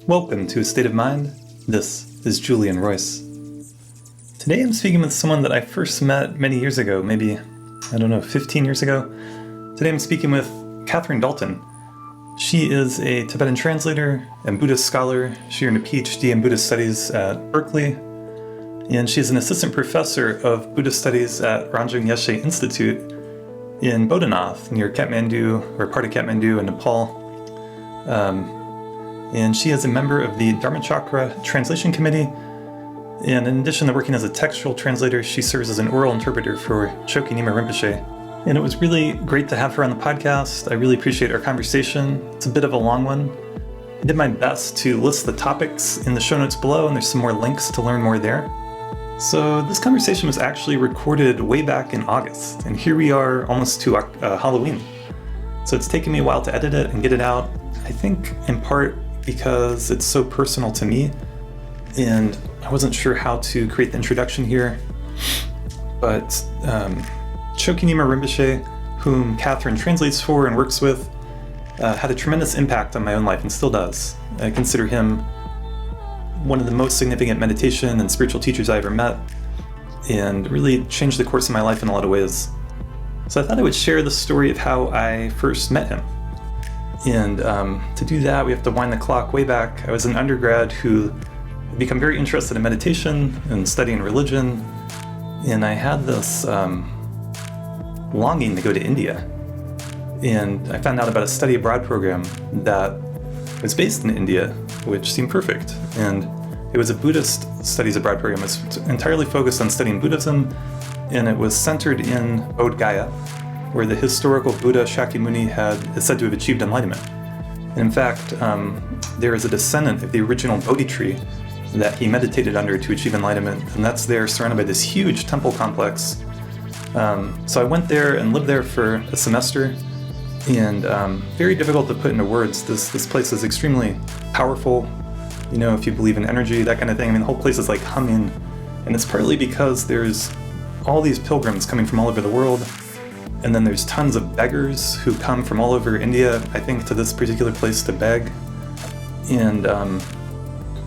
Welcome to A State of Mind. This is Julian Royce. Today I'm speaking with someone that I first met many years ago, maybe, 15 years ago. Today I'm speaking with Catherine Dalton. She is a Tibetan translator and Buddhist scholar. She earned a Ph.D. in Buddhist Studies at Berkeley, and she is an assistant professor of Buddhist Studies at Rangjung Yeshe Institute in Boudhanath, near Kathmandu, or part of Kathmandu in Nepal. And she is a member of the Dharmachakra Translation Committee. And in addition to working as a textual translator, she serves as an oral interpreter for Chokyi Nyima Rinpoche. And it was really great to have her on the podcast. I really appreciate our conversation. It's a bit of a long one. I did my best to list the topics in the show notes below, and there's some more links to learn more there. So this conversation was actually recorded way back in August, and here we are almost to Halloween. So it's taken me a while to edit it and get it out, I think in part because it's so personal to me, and I wasn't sure how to create the introduction here. But Chokyi Nyima Rinpoche, whom Catherine translates for and works with, had a tremendous impact on my own life and still does. I consider him one of the most significant meditation and spiritual teachers I ever met, and really changed the course of my life in a lot of ways. So I thought I would share the story of how I first met him. And to do that, we have to wind the clock way back. I was an undergrad who had become very interested in meditation and studying religion, and I had this longing to go to India. And I found out about a study abroad program that was based in India, which seemed perfect. And it was a Buddhist Studies abroad program. It was entirely focused on studying Buddhism, and it was centered in Bodh Gaya, where the historical Buddha Shakyamuni is said to have achieved enlightenment. And in fact, there is a descendant of the original Bodhi tree that he meditated under to achieve enlightenment, and that's there surrounded by this huge temple complex. So I went there and lived there for a semester, and very difficult to put into words. This place is extremely powerful, if you believe in energy, that kind of thing. I mean, the whole place is like humming, and it's partly because there's all these pilgrims coming from all over the world. And then there's tons of beggars who come from all over India, I think, to this particular place to beg. And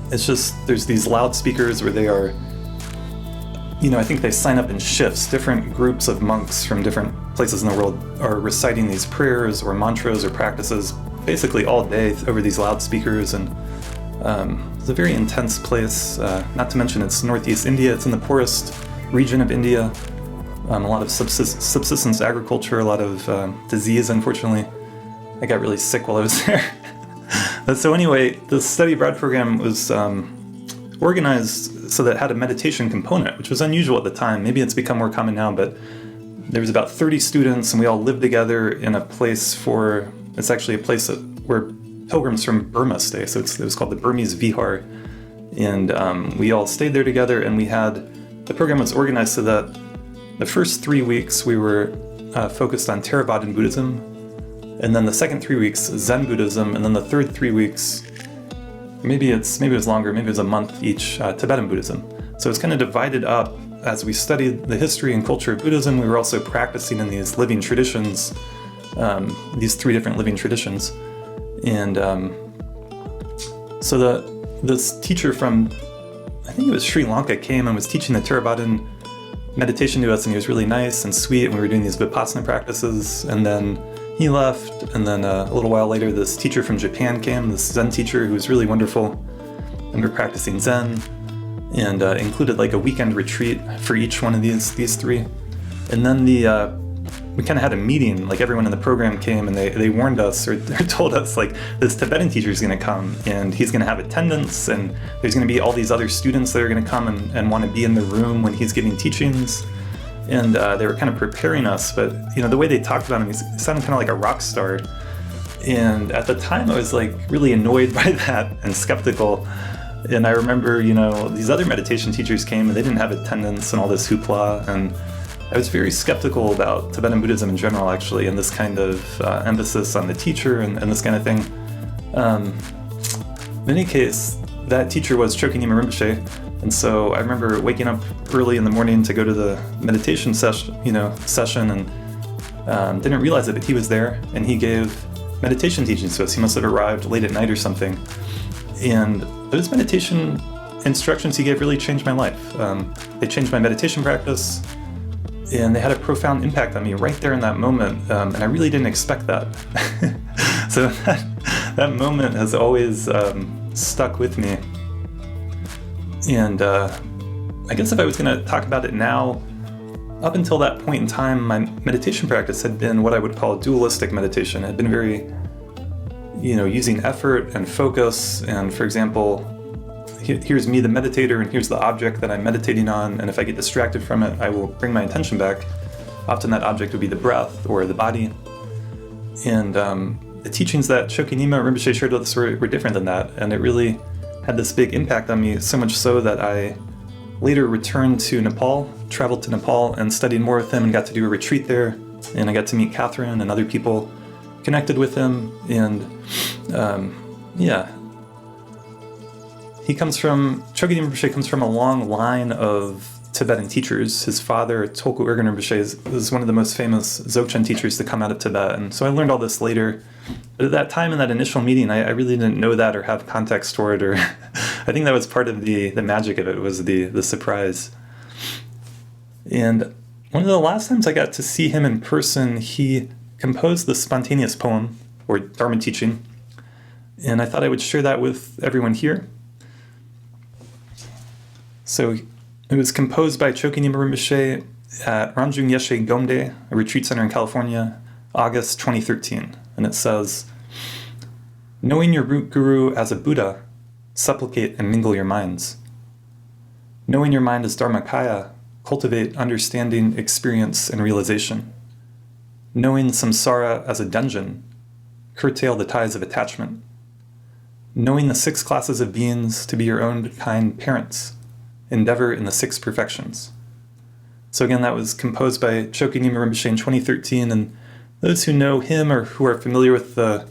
it's just, there's these loudspeakers where they are, I think they sign up in shifts. Different groups of monks from different places in the world are reciting these prayers or mantras or practices basically all day over these loudspeakers. And it's a very intense place, not to mention it's northeast India. It's in the poorest region of India. A lot of subsistence agriculture, a lot of disease, unfortunately. I got really sick while I was there. So anyway, the study abroad program was organized so that it had a meditation component, which was unusual at the time. Maybe it's become more common now, but there was about 30 students, and we all lived together in a place it's actually a place where pilgrims from Burma stay. So it was called the Burmese Vihar. And we all stayed there together, and the program was organized so that the first 3 weeks we were focused on Theravadan Buddhism, and then the second 3 weeks Zen Buddhism, and then the third 3 weeks, maybe it was longer, maybe it was a month each, Tibetan Buddhism. So it's kind of divided up. As we studied the history and culture of Buddhism, we were also practicing in these living traditions, these 3 different living traditions. And so this teacher from, I think it was Sri Lanka, came and was teaching the Theravadan meditation to us, and he was really nice and sweet, and we were doing these Vipassana practices, and then he left, and then a little while later this teacher from Japan came, this Zen teacher who was really wonderful, and we're practicing Zen, and included like a weekend retreat for each one of these 3. And then we kind of had a meeting, like everyone in the program came, and they warned us or told us, like, this Tibetan teacher is going to come, and he's going to have attendance, and there's going to be all these other students that are going to come and want to be in the room when he's giving teachings. And they were kind of preparing us, but the way they talked about him, he sounded kind of like a rock star. And at the time I was like really annoyed by that and skeptical. And I remember, these other meditation teachers came and they didn't have attendance and all this hoopla, and I was very skeptical about Tibetan Buddhism in general, actually, and this kind of emphasis on the teacher and this kind of thing. In any case, that teacher was Chokyi Nyima Rinpoche, and so I remember waking up early in the morning to go to the meditation session, and didn't realize it, but he was there, and he gave meditation teachings to us. He must have arrived late at night or something. And those meditation instructions he gave really changed my life. They changed my meditation practice, and they had a profound impact on me right there in that moment, and I really didn't expect that. So that moment has always stuck with me. And I guess if I was going to talk about it now, up until that point in time, my meditation practice had been what I would call dualistic meditation. It had been very, using effort and focus, and for example, here's me, the meditator, and here's the object that I'm meditating on, and if I get distracted from it, I will bring my attention back. Often that object would be the breath or the body. And the teachings that Chokyi Nyima Rinpoche shared with us were different than that, and it really had this big impact on me, so much so that I later returned to Nepal, traveled to Nepal, and studied more with him, and got to do a retreat there, and I got to meet Catherine and other people connected with him, and Chokyi Nyima Rinpoche comes from a long line of Tibetan teachers. His father, Tulku Rinpoche, was one of the most famous Dzogchen teachers to come out of Tibet, and so I learned all this later. But at that time, in that initial meeting, I really didn't know that or have context for it, or I think that was part of the magic of it, was the surprise. And one of the last times I got to see him in person, he composed the spontaneous poem, or Dharma teaching, and I thought I would share that with everyone here. So it was composed by Chokyi Nyima Rinpoche at Rangjung Yeshe, a retreat center in California, August 2013. And it says, "Knowing your root guru as a Buddha, supplicate and mingle your minds. Knowing your mind as Dharmakaya, cultivate understanding, experience, and realization. Knowing samsara as a dungeon, curtail the ties of attachment. Knowing the 6 classes of beings to be your own kind parents, endeavor in the 6 perfections." So again, that was composed by Chokyi Nyima Rinpoche in 2013, and those who know him or who are familiar with the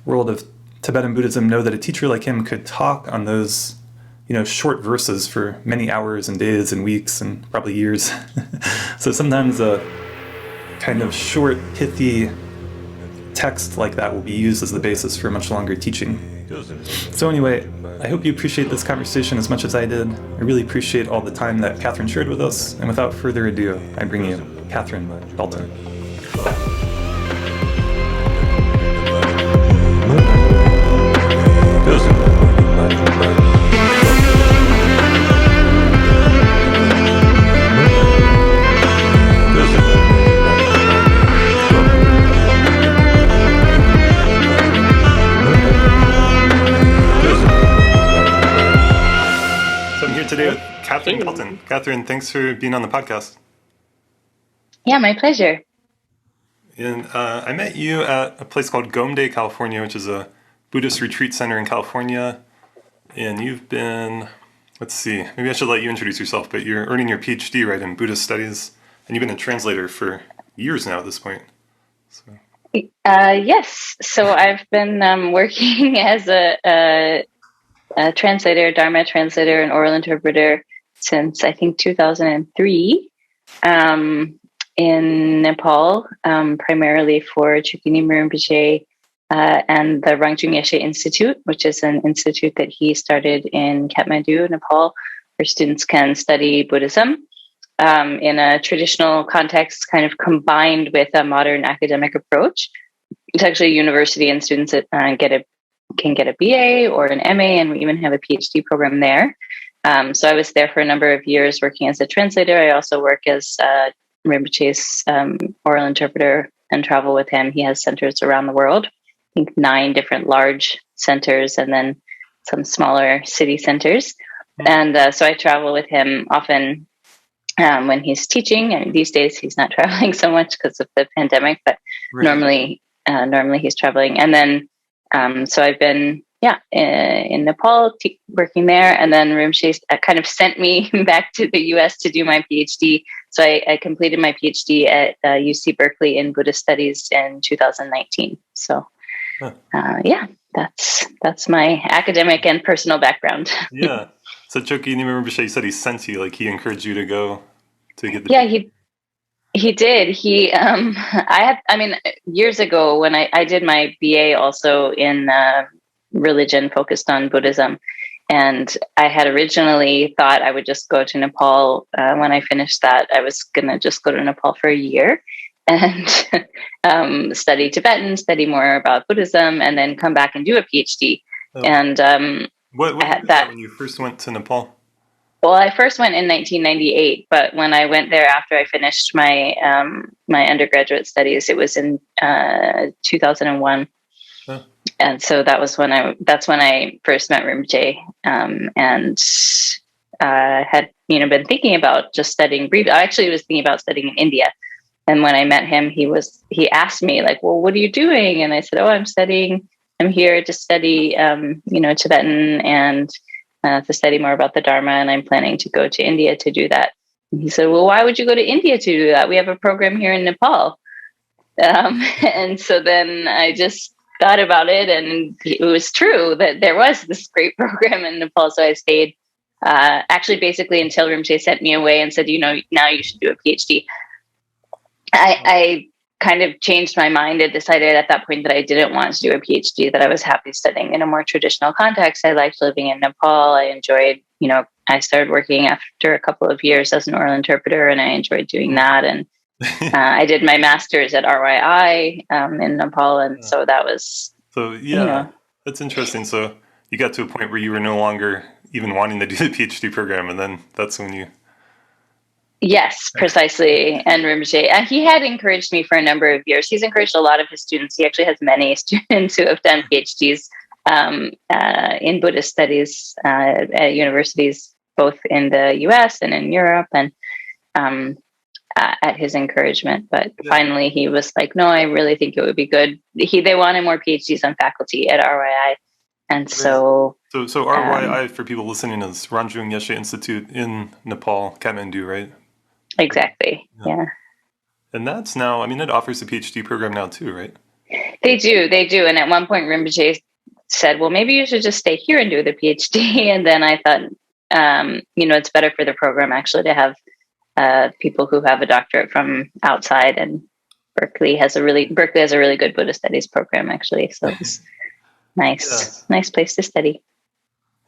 world of Tibetan Buddhism know that a teacher like him could talk on those, short verses for many hours and days and weeks and probably years. So sometimes a kind of short, pithy text like that will be used as the basis for much longer teaching. So anyway, I hope you appreciate this conversation as much as I did. I really appreciate all the time that Catherine shared with us, and without further ado, I bring you Catherine Dalton. Today with Catherine Dalton. Catherine, thanks for being on the podcast. Yeah, my pleasure. And I met you at a place called Gomde, California, which is a Buddhist retreat center in California. And you've been, let's see, maybe I should let you introduce yourself, but you're earning your Ph.D., right, in Buddhist Studies, and you've been a translator for years now at this point. So. Yes, so I've been working as a translator, Dharma translator, and oral interpreter since I think 2003 in Nepal, primarily for Chokyi Nyima Rinpoche and the Rangjung Yeshe Institute, which is an institute that he started in Kathmandu, Nepal, where students can study Buddhism in a traditional context, kind of combined with a modern academic approach. It's actually a university, and students that can get a BA or an MA, and we even have a PhD program there. So I was there for a number of years working as a translator. I also work as Rinpoche's oral interpreter and travel with him. He has centers around the world, I think 9 different large centers and then some smaller city centers. And so I travel with him often when he's teaching. And these days he's not traveling so much because of the pandemic, but Right. normally he's traveling. And then so I've been, in Nepal working there, and then Rinpoche kind of sent me back to the U.S. to do my PhD. So I completed my PhD at UC Berkeley in Buddhist Studies in 2019. So, that's my academic and personal background. Yeah. So Chokyi Nyima Rinpoche, you said he sent you, like he encouraged you to go to get the... Yeah, he did. Years ago when I did my BA also in religion focused on Buddhism. And I had originally thought I would just go to Nepal. When I finished that, I was going to just go to Nepal for a year and study Tibetan, study more about Buddhism, and then come back and do a PhD. Oh. And what I had that when you first went to Nepal? Well, I first went in 1998, but when I went there after I finished my my undergraduate studies, it was in 2001. Huh. And so that's when I first met Rinpoche, and had been thinking about just studying briefly. I actually was thinking about studying in India, and when I met him, he asked me like, "Well, what are you doing?" And I said, "Oh, I'm here to study Tibetan and to study more about the Dharma, and I'm planning to go to India to do that." And he said, "Well, why would you go to India to do that? We have a program here in Nepal." And so then I just thought about it, and it was true that there was this great program in Nepal. So I stayed, actually basically until Rinpoche sent me away and said, now you should do a PhD. I kind of changed my mind and decided at that point that I didn't want to do a PhD, that I was happy studying in a more traditional context. I liked living in Nepal. I enjoyed, I started working after a couple of years as an oral interpreter, and I enjoyed doing that. And I did my master's at RYI in Nepal. And so that was... So, yeah, that's interesting. So you got to a point where you were no longer even wanting to do the PhD program, and then that's when you... Yes, precisely. And Rinpoche, he had encouraged me for a number of years. He's encouraged a lot of his students. He actually has many students who have done PhDs in Buddhist studies at universities, both in the US and in Europe, and at his encouragement. But finally, he was like, "No, I really think it would be good." They wanted more PhDs on faculty at RYI. And so RYI, for people listening, is Rangjung Yeshe Institute in Nepal, Kathmandu, right? Exactly. Yeah. And that's now, it offers a PhD program now too, right? They do. And at one point, Rinpoche said, "Well, maybe you should just stay here and do the PhD." And then I thought, it's better for the program actually to have people who have a doctorate from outside. And Berkeley has a really good Buddhist studies program, actually. So it's nice place to study.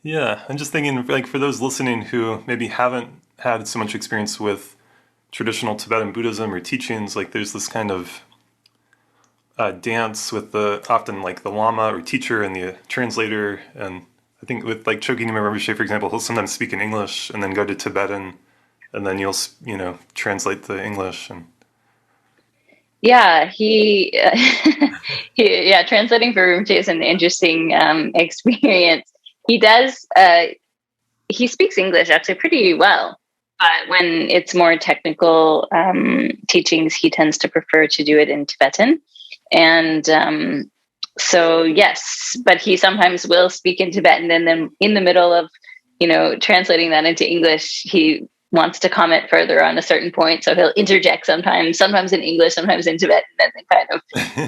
Yeah. I'm just thinking, like, for those listening who maybe haven't had so much experience with traditional Tibetan Buddhism or teachings, like there's this kind of dance with often like the Lama or teacher and the translator. And I think with like Chokyi Nyima Rinpoche, for example, he'll sometimes speak in English and then go to Tibetan, and then you'll, translate the English. And yeah, translating for Rinpoche is an interesting experience. He does, he speaks English actually pretty well. But when it's more technical teachings, he tends to prefer to do it in Tibetan. And so, yes, but he sometimes will speak in Tibetan. And then in the middle of, translating that into English, he wants to comment further on a certain point. So he'll interject sometimes in English, sometimes in Tibetan, and then kind of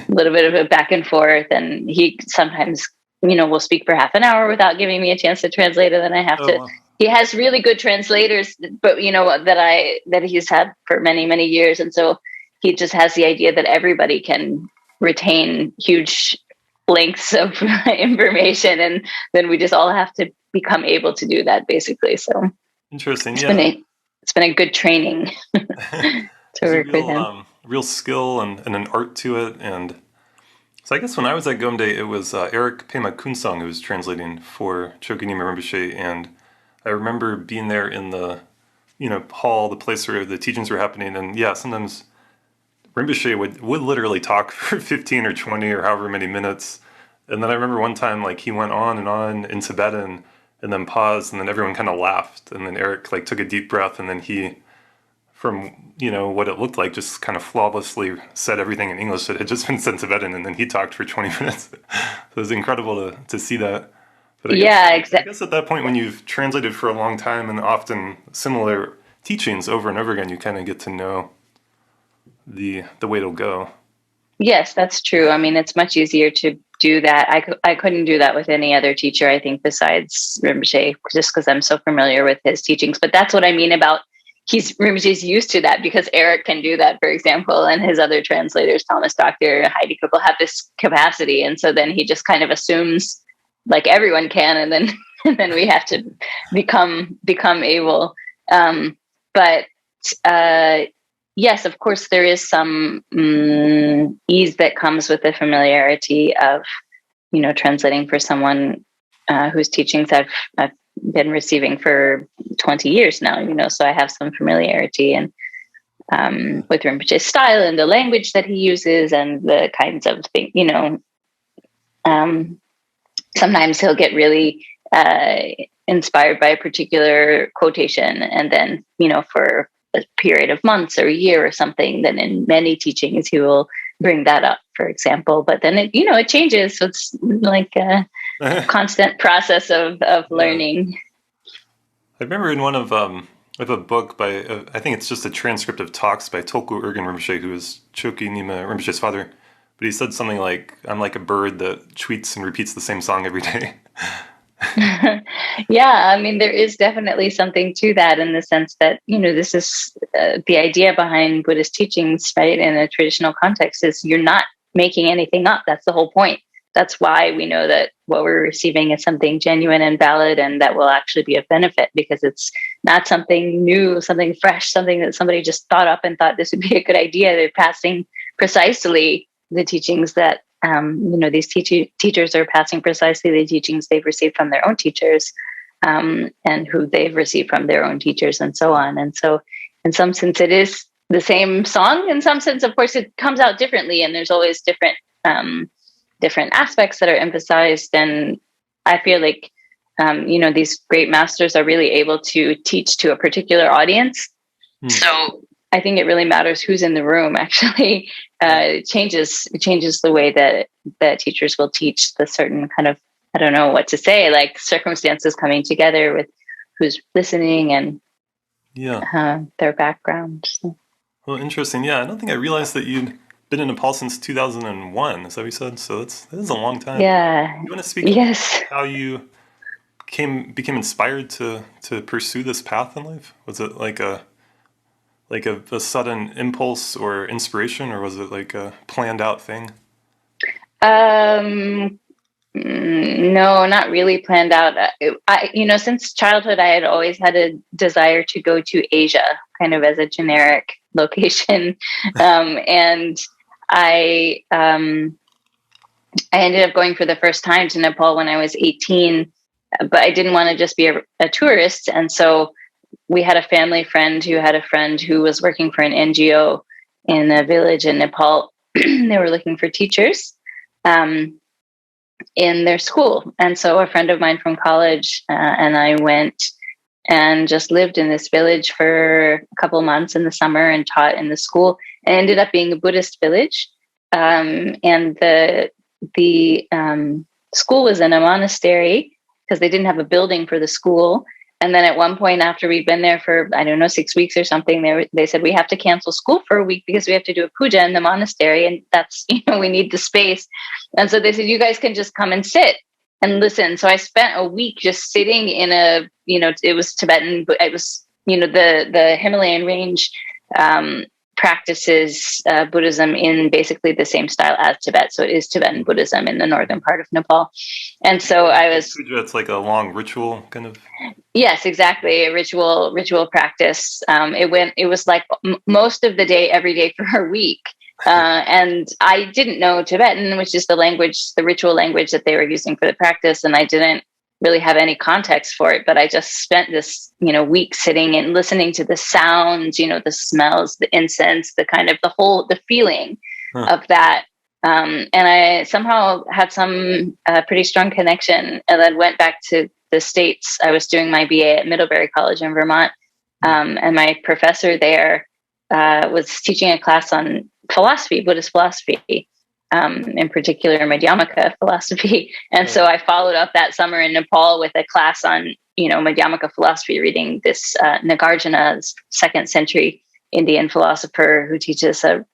a little bit of a back and forth. And he sometimes, will speak for half an hour without giving me a chance to translate it. Then I have to... Wow. He has really good translators, but that he's had for many, many years. And so he just has the idea that everybody can retain huge lengths of information. And then we just all have to become able to do that, basically. So interesting. It's been a good training to work with him. Real skill and an art to it. And so I guess when I was at Gomde, it was Eric Pema Kunsong who was translating for Chokyi Nyima Rinpoche, and I remember being there in the, hall, the place where the teachings were happening. And sometimes Rinpoche would literally talk for 15 or 20 or however many minutes. And then I remember one time, like, he went on and on in Tibetan and then paused, and then everyone kind of laughed. And then Eric, like, took a deep breath, and then he, from, what it looked like, just kind of flawlessly said everything in English that had just been said in Tibetan, and then he talked for 20 minutes. So it was incredible to see that. But exactly. I guess at that point, when you've translated for a long time and often similar teachings over and over again, you kind of get to know the way it'll go. Yes, that's true. It's much easier to do that. I couldn't do that with any other teacher, I think, besides Rinpoche, just because I'm so familiar with his teachings. But that's what I mean about Rinpoche's used to that, because Eric can do that, for example, and his other translators, Thomas Doctor, Heidi Cook, will have this capacity. And so then he just kind of assumes like everyone can, and then and then we have to become able. But yes, of course, there is some ease that comes with the familiarity of, translating for someone whose teachings I've been receiving for 20 years now. So I have some familiarity and with Rinpoche's style and the language that he uses and the kinds of things. Sometimes he'll get really inspired by a particular quotation, and then, for a period of months or a year or something, then in many teachings he will bring that up, for example. But then it changes. So it's like a constant process of learning. I remember in one of a book by, I think it's just a transcript of talks by Tullku Rinpoche, who is Chokyi Nyima Rinpoche's father. But he said something like, "I'm like a bird that tweets and repeats the same song every day." Yeah, I mean, there is definitely something to that, in the sense that, this is the idea behind Buddhist teachings, right? In a traditional context, is you're not making anything up. That's the whole point. That's why we know that what we're receiving is something genuine and valid, and that will actually be of benefit, because it's not something new, something fresh, something that somebody just thought up and thought this would be a good idea. They're passing precisely the teachings that these teachers are passing, precisely the teachings they've received from their own teachers, and who they've received from their own teachers, and so on. And so in some sense it is the same song. In some sense, of course, it comes out differently, and there's always different aspects that are emphasized. And I feel like these great masters are really able to teach to a particular audience. So I think it really matters who's in the room. Actually, it changes the way that teachers will teach the certain kind of, I don't know what to say, like circumstances coming together with who's listening and their background. So. Well, interesting. Yeah, I don't think I realized that you'd been in Nepal since 2001. Is that what you said? So that is a long time. Yeah. You want to speak about how you became inspired to pursue this path in life? Was it like a sudden impulse or inspiration, or was it like a planned out thing? No, not really planned out. Since childhood, I had always had a desire to go to Asia, kind of as a generic location. And I ended up going for the first time to Nepal when I was 18, but I didn't want to just be a tourist. And so we had a family friend who had a friend who was working for an NGO in a village in Nepal. They were looking for teachers in their school. And so a friend of mine from college and I went and just lived in this village for a couple of months in the summer and taught in the school. It ended up being a Buddhist village. And the school was in a monastery, because they didn't have a building for the school. And then at one point, after we'd been there for, 6 weeks or something, they said, we have to cancel school for a week because we have to do a puja in the monastery. And that's, we need the space. And so they said, you guys can just come and sit and listen. So I spent a week just sitting in it was Tibetan, but it was, the Himalayan range practices Buddhism in basically the same style as Tibet. So it is Tibetan Buddhism in the northern part of Nepal. And so I was... It's like a long ritual kind of... Yes, exactly. A ritual practice. It was like most of the day, every day for a week. And I didn't know Tibetan, which is the ritual language that they were using for the practice. And I didn't really have any context for it, but I just spent this, week sitting and listening to the sounds, the smells, the incense, the kind of the feeling of that. And I somehow had some pretty strong connection, and then went back to the States. I was doing my BA at Middlebury College in Vermont. And my professor there was teaching a class on philosophy, Buddhist philosophy. In particular, Madhyamaka philosophy. And so I followed up that summer in Nepal with a class on, Madhyamaka philosophy, reading this Nagarjuna's 2nd century Indian philosopher who teaches a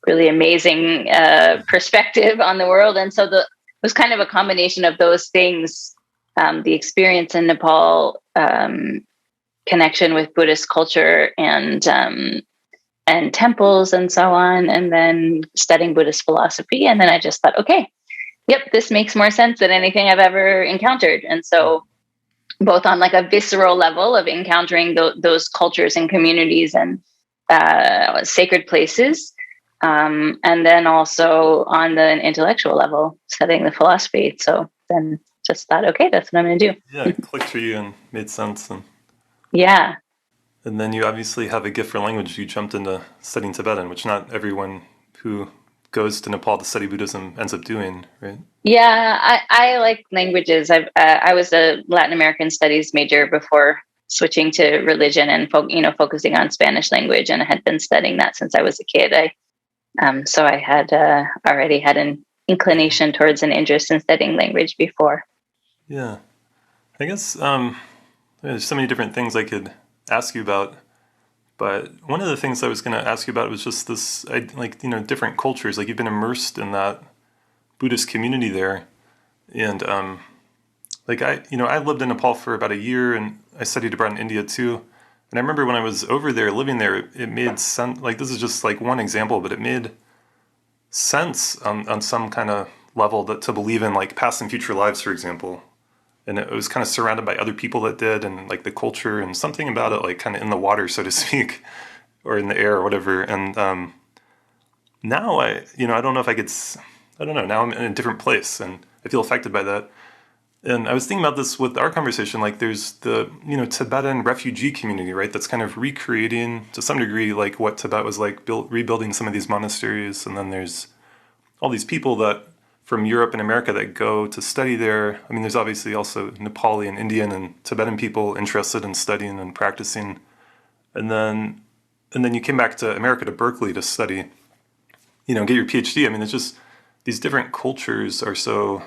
really amazing perspective on the world. And so it was kind of a combination of those things, the experience in Nepal, connection with Buddhist culture and temples and so on, and then studying Buddhist philosophy. And then I just thought, okay, yep, this makes more sense than anything I've ever encountered. And so both on like a visceral level of encountering those cultures and communities and sacred places, and then also on the intellectual level, studying the philosophy. So then just thought, okay, that's what I'm going to do. Yeah, it clicked for you and made sense. And yeah. And then you obviously have a gift for language. You jumped into studying Tibetan, which not everyone who goes to Nepal to study Buddhism ends up doing, right? Yeah, I like languages. I was a Latin American studies major before switching to religion and focusing on Spanish language, and I had been studying that since I was a kid. So I had already had an inclination towards an interest in studying language before. Yeah, I guess there's so many different things I could ask you about, but one of the things I was going to ask you about was just this, different cultures. Like, you've been immersed in that Buddhist community there, and I lived in Nepal for about a year, and I studied abroad in India too. And I remember when I was over there living there, it made sense. Like, this is just like one example, but it made sense on some kind of level that to believe in like past and future lives, for example. And it was kind of surrounded by other people that did, and like the culture and something about it, like kind of in the water, so to speak, or in the air or whatever. And now I don't know if I could, I don't know, now I'm in a different place and I feel affected by that. And I was thinking about this with our conversation, like there's the, Tibetan refugee community, right? That's kind of recreating to some degree, like what Tibet was like, rebuilding some of these monasteries. And then there's all these people that from Europe and America that go to study there. I mean, there's obviously also Nepali and Indian and Tibetan people interested in studying and practicing. And then you came back to America, to Berkeley, to study, get your Ph.D. I mean, it's just these different cultures are so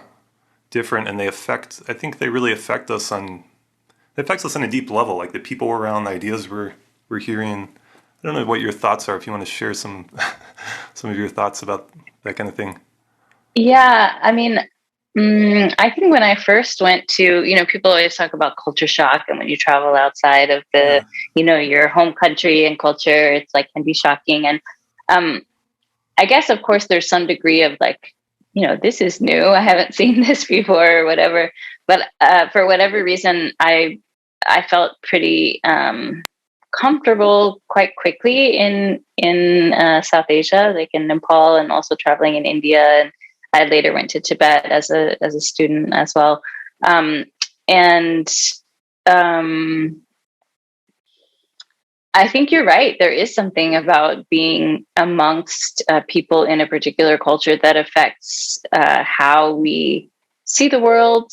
different, and I think they really affect us on a deep level, like the people we're around, the ideas we're hearing. I don't know what your thoughts are, if you want to share some of your thoughts about that kind of thing. Yeah, I mean, I think when I first went to, people always talk about culture shock, and when you travel outside of the, your home country and culture, it's like can be shocking. And I guess, of course, there's some degree of like, this is new. I haven't seen this before or whatever. But for whatever reason, I felt pretty comfortable quite quickly in South Asia, like in Nepal, and also traveling in India. And I later went to Tibet as a student as well. I think you're right. There is something about being amongst people in a particular culture that affects how we see the world.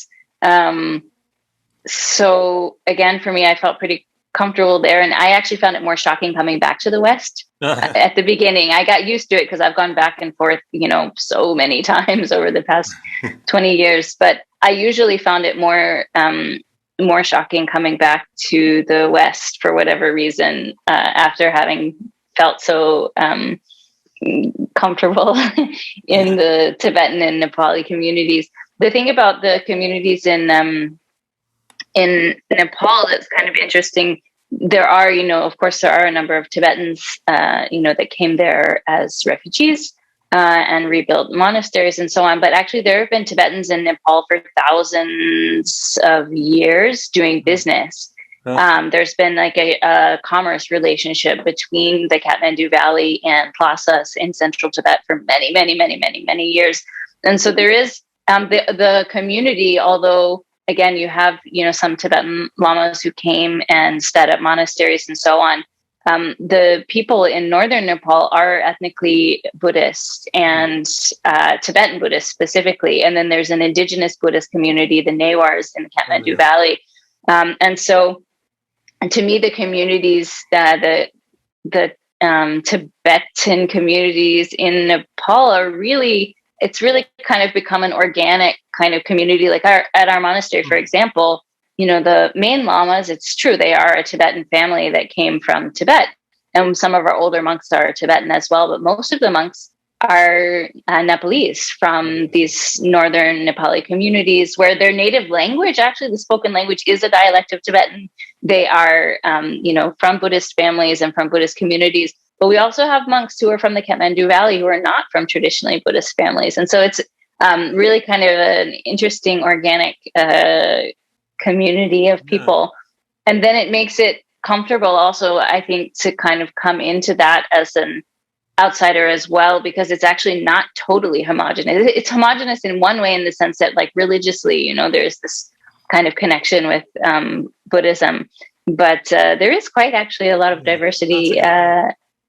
So again, for me, I felt pretty comfortable there. And I actually found it more shocking coming back to the West. At the beginning, I got used to it because I've gone back and forth, so many times over the past 20 years. But I usually found it more shocking coming back to the West for whatever reason, after having felt so comfortable in the Tibetan and Nepali communities. The thing about the communities in Nepal that's kind of interesting, there are, of course, there are a number of Tibetans, that came there as refugees and rebuilt monasteries and so on. But actually, there have been Tibetans in Nepal for thousands of years doing business. There's been like a commerce relationship between the Kathmandu Valley and Lhasas in central Tibet for many, many, many, many, many years. And so there is the community, although again, you have, some Tibetan lamas who came and set up monasteries and so on. The people in northern Nepal are ethnically Buddhist and Tibetan Buddhist specifically. And then there's an indigenous Buddhist community, the Newars in the Kathmandu Valley. And so to me, the communities, the Tibetan communities in Nepal are really, it's really kind of become an organic kind of community. Like at our monastery, for example, the main lamas, it's true, they are a Tibetan family that came from Tibet. And some of our older monks are Tibetan as well, but most of the monks are Nepalese from these northern Nepali communities where their native language, actually the spoken language, is a dialect of Tibetan. They are, from Buddhist families and from Buddhist communities. But we also have monks who are from the Kathmandu Valley who are not from traditionally Buddhist families. And so really kind of an interesting organic community of people. And then it makes it comfortable also, I think, to kind of come into that as an outsider as well, because it's actually not totally homogenous. It's homogenous in one way, in the sense that, like, religiously, you know, there's this kind of connection with Buddhism, but there is quite actually a lot of diversity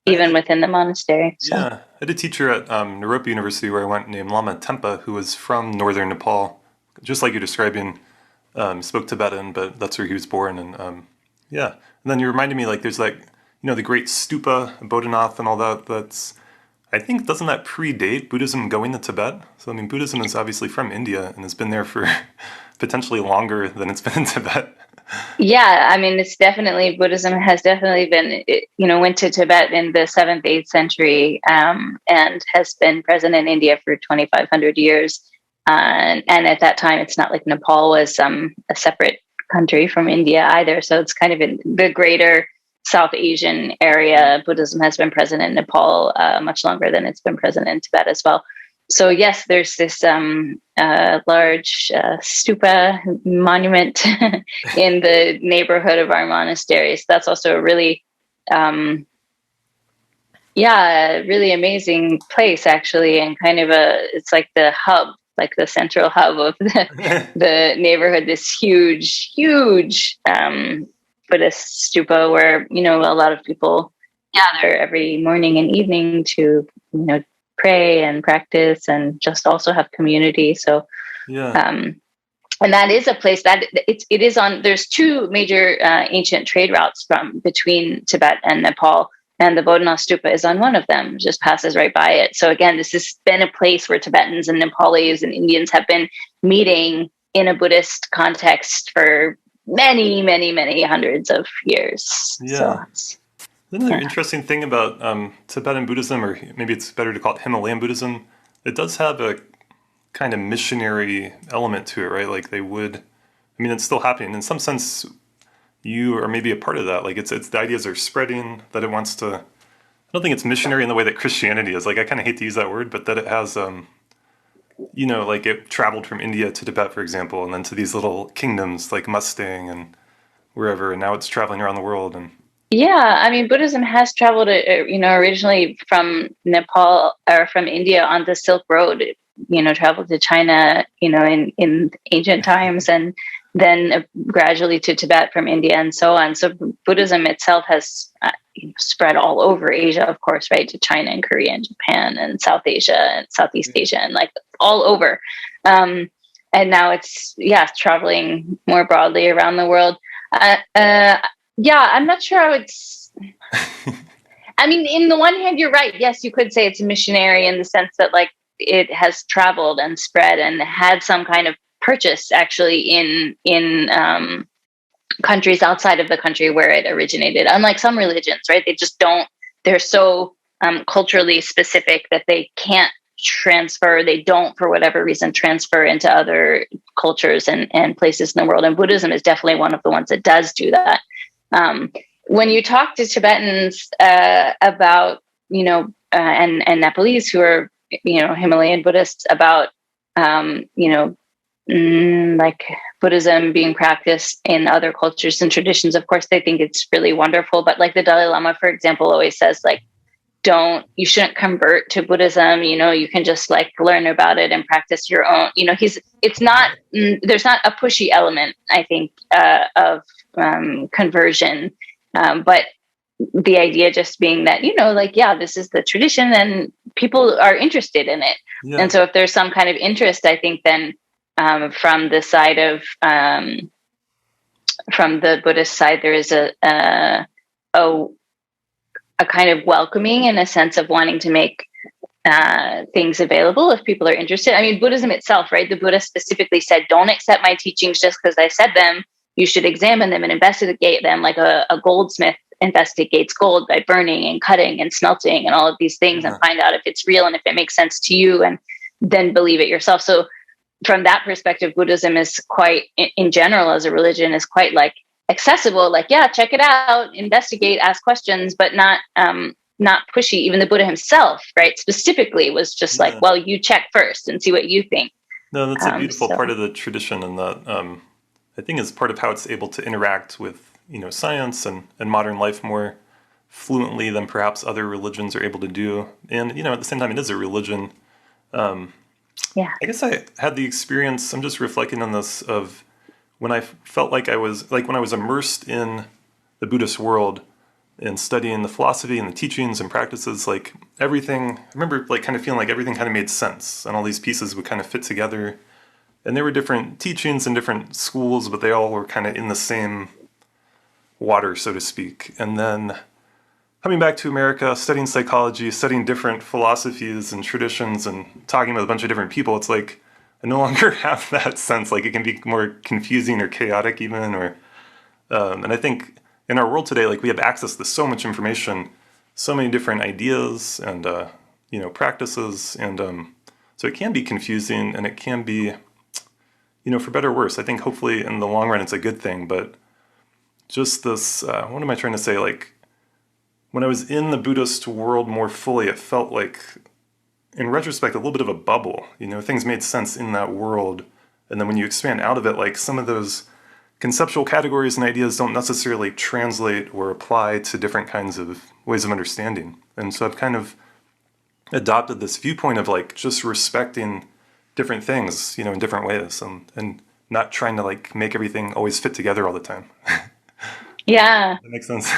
even within the monastery. So. Yeah, I had a teacher at Naropa University where I went named Lama Tempa, who was from northern Nepal, just like you're describing. Spoke Tibetan, but that's where he was born. And yeah, and then you reminded me, like, there's, like, you know, the great stupa, Boudhanath and all that. That's, I think, doesn't that predate Buddhism going to Tibet? So, I mean, Buddhism is obviously from India and has been there for potentially longer than it's been in Tibet. Yeah, I mean, it's definitely, Buddhism has definitely been, you know, went to Tibet in the 7th, 8th century, and has been present in India for 2,500 years. And at that time, it's not like Nepal was a separate country from India either. So it's kind of in the greater South Asian area. Buddhism has been present in Nepal much longer than it's been present in Tibet as well. So yes, there's this large stupa monument in the neighborhood of our monasteries. That's also a really, really amazing place, actually, and kind of it's like the hub, like the central hub of the neighborhood. This huge Buddhist stupa where, you know, a lot of people gather every morning and evening to, you know, pray and practice and just also have community. So, and that is a place that it is on. There's two major ancient trade routes between Tibet and Nepal, and the Boudhanath Stupa is on one of them. Just passes right by it. So again, this has been a place where Tibetans and Nepalis and Indians have been meeting in a Buddhist context for many, many, many hundreds of years. Yeah. So, another interesting thing about Tibetan Buddhism, or maybe it's better to call it Himalayan Buddhism, it does have a kind of missionary element to it, right? Like they would, I mean, it's still happening. In some sense, you are maybe a part of that. Like it's the ideas are spreading, that it wants to, I don't think it's missionary in the way that Christianity is. Like I kind of hate to use that word, but that it has, you know, like it traveled from India to Tibet, for example, and then to these little kingdoms like Mustang and wherever, and now it's traveling around the world. And yeah, I mean, Buddhism has traveled, you know, originally from Nepal or from India on the Silk Road, you know, traveled to China, you know, in ancient times, and then gradually to Tibet from India and so on. So Buddhism itself has spread all over Asia, of course, right, to China and Korea and Japan and South Asia and Southeast Asia and like all over. And now it's, traveling more broadly around the world. Yeah, I'm not sure I would. I mean, in the one hand, you're right. Yes, you could say it's a missionary in the sense that, like, it has traveled and spread and had some kind of purchase actually in countries outside of the country where it originated. Unlike some religions, right? They just don't. They're so culturally specific that they can't transfer. They don't, for whatever reason, transfer into other cultures and places in the world. And Buddhism is definitely one of the ones that does do that. When you talk to Tibetans about, you know, and Nepalese who are, you know, Himalayan Buddhists about, you know, like Buddhism being practiced in other cultures and traditions, of course, they think it's really wonderful. But like the Dalai Lama, for example, always says, like, you shouldn't convert to Buddhism. You know, you can just like learn about it and practice your own, you know, there's not a pushy element, I think, of conversion. But the idea just being that, you know, like, this is the tradition and people are interested in it. Yeah. And so if there's some kind of interest, I think then from the side of, from the Buddhist side, there is a kind of welcoming in a sense of wanting to make things available if people are interested. I mean, Buddhism itself, right? The Buddha specifically said, don't accept my teachings just because I said them. You should examine them and investigate them like a goldsmith investigates gold by burning and cutting and smelting and all of these things, and find out if it's real and if it makes sense to you, and then believe it yourself. So from that perspective, Buddhism is quite, in general as a religion, is quite like accessible, like, check it out, investigate, ask questions, but not not pushy. Even the Buddha himself, right, specifically was just like, well, you check first and see what you think. No, that's a beautiful part of the tradition, and that I think is part of how it's able to interact with, science and modern life more fluently than perhaps other religions are able to do. And, at the same time, it is a religion. I guess I had the experience, I'm just reflecting on this, of when I felt like when I was immersed in the Buddhist world and studying the philosophy and the teachings and practices, like everything, I remember like kind of feeling like everything kind of made sense and all these pieces would kind of fit together. And there were different teachings and different schools, but they all were kind of in the same water, so to speak. And then coming back to America, studying psychology, studying different philosophies and traditions and talking with a bunch of different people, it's like I no longer have that sense. Like it can be more confusing or chaotic even, and I think in our world today, like we have access to so much information, so many different ideas and, practices. And so it can be confusing and it can be, for better or worse. I think hopefully in the long run, it's a good thing. But just this, what am I trying to say? Like when I was in the Buddhist world more fully, it felt like, in retrospect, a little bit of a bubble. Things made sense in that world. And then when you expand out of it, like some of those conceptual categories and ideas don't necessarily translate or apply to different kinds of ways of understanding. And so I've kind of adopted this viewpoint of like just respecting different things, in different ways, and not trying to like make everything always fit together all the time. Yeah. That makes sense.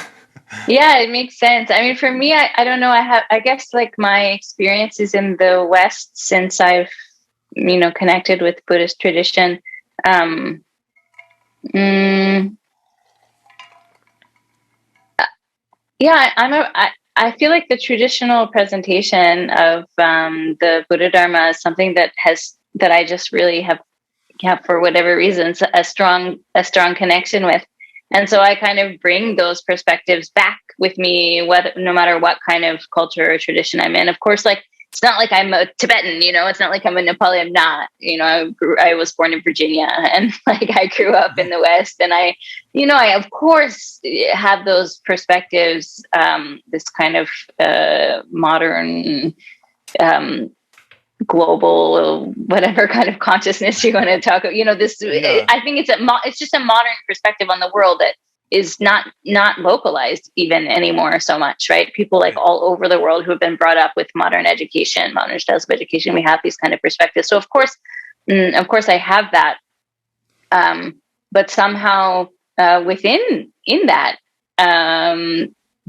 Yeah, it makes sense. I mean, for me, I don't know. I guess like my experiences in the West since I've, connected with Buddhist tradition, I feel like the traditional presentation of the Buddha Dharma is something that I just really have for whatever reasons a strong connection with, and so I kind of bring those perspectives back with me, no matter what kind of culture or tradition I'm in. Of course, like it's not like I'm a Tibetan, it's not like I'm a Nepali. I'm not, I was born in Virginia and like I grew up in the West, and I of course have those perspectives, this kind of modern, global, whatever kind of consciousness you want to talk about, this, I think it's just a modern perspective on the world that is not localized even anymore so much, right? People like all over the world who have been brought up with modern education, modern styles of education, we have these kind of perspectives. So of course I have that. But somehow within that,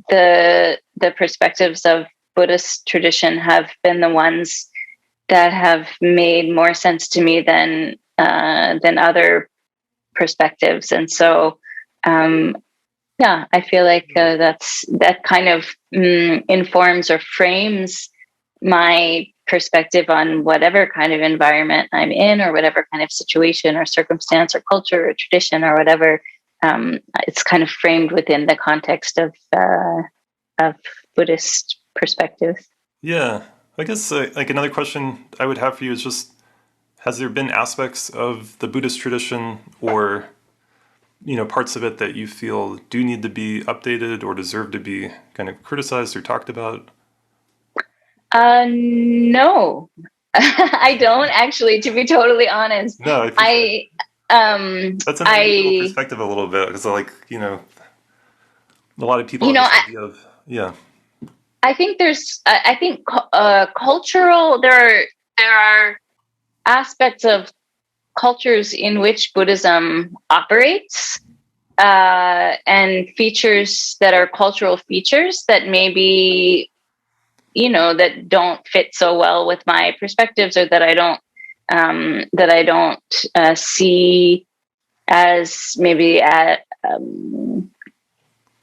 the perspectives of Buddhist tradition have been the ones that have made more sense to me than other perspectives. And so, I feel like that kind of informs or frames my perspective on whatever kind of environment I'm in, or whatever kind of situation or circumstance or culture or tradition or whatever. It's kind of framed within the context of Buddhist perspective. Yeah, I guess like another question I would have for you is just, has there been aspects of the Buddhist tradition or parts of it that you feel do need to be updated or deserve to be kind of criticized or talked about? No, I don't actually, to be totally honest. No, that's an unusual perspective a little bit, because like, a lot of people have this idea of, I think cultural, there are aspects of cultures in which Buddhism operates, and features that are cultural features that maybe, that don't fit so well with my perspectives, or that I don't see as maybe that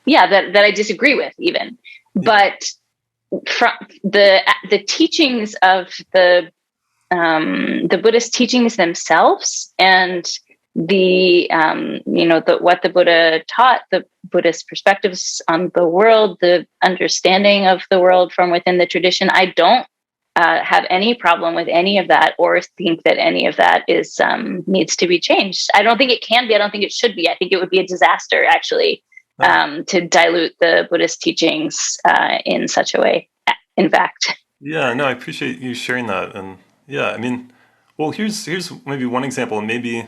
I disagree with even. But from the teachings of the Buddhist teachings themselves, and what the Buddha taught, the Buddhist perspectives on the world, the understanding of the world from within the tradition, I don't have any problem with any of that, or think that any of that is needs to be changed. I don't think it can be. I don't think it should be. I think it would be a disaster, actually, to dilute the Buddhist teachings in such a way, in fact. Yeah, no, I appreciate you sharing that. And yeah, I mean, well, here's maybe one example, and maybe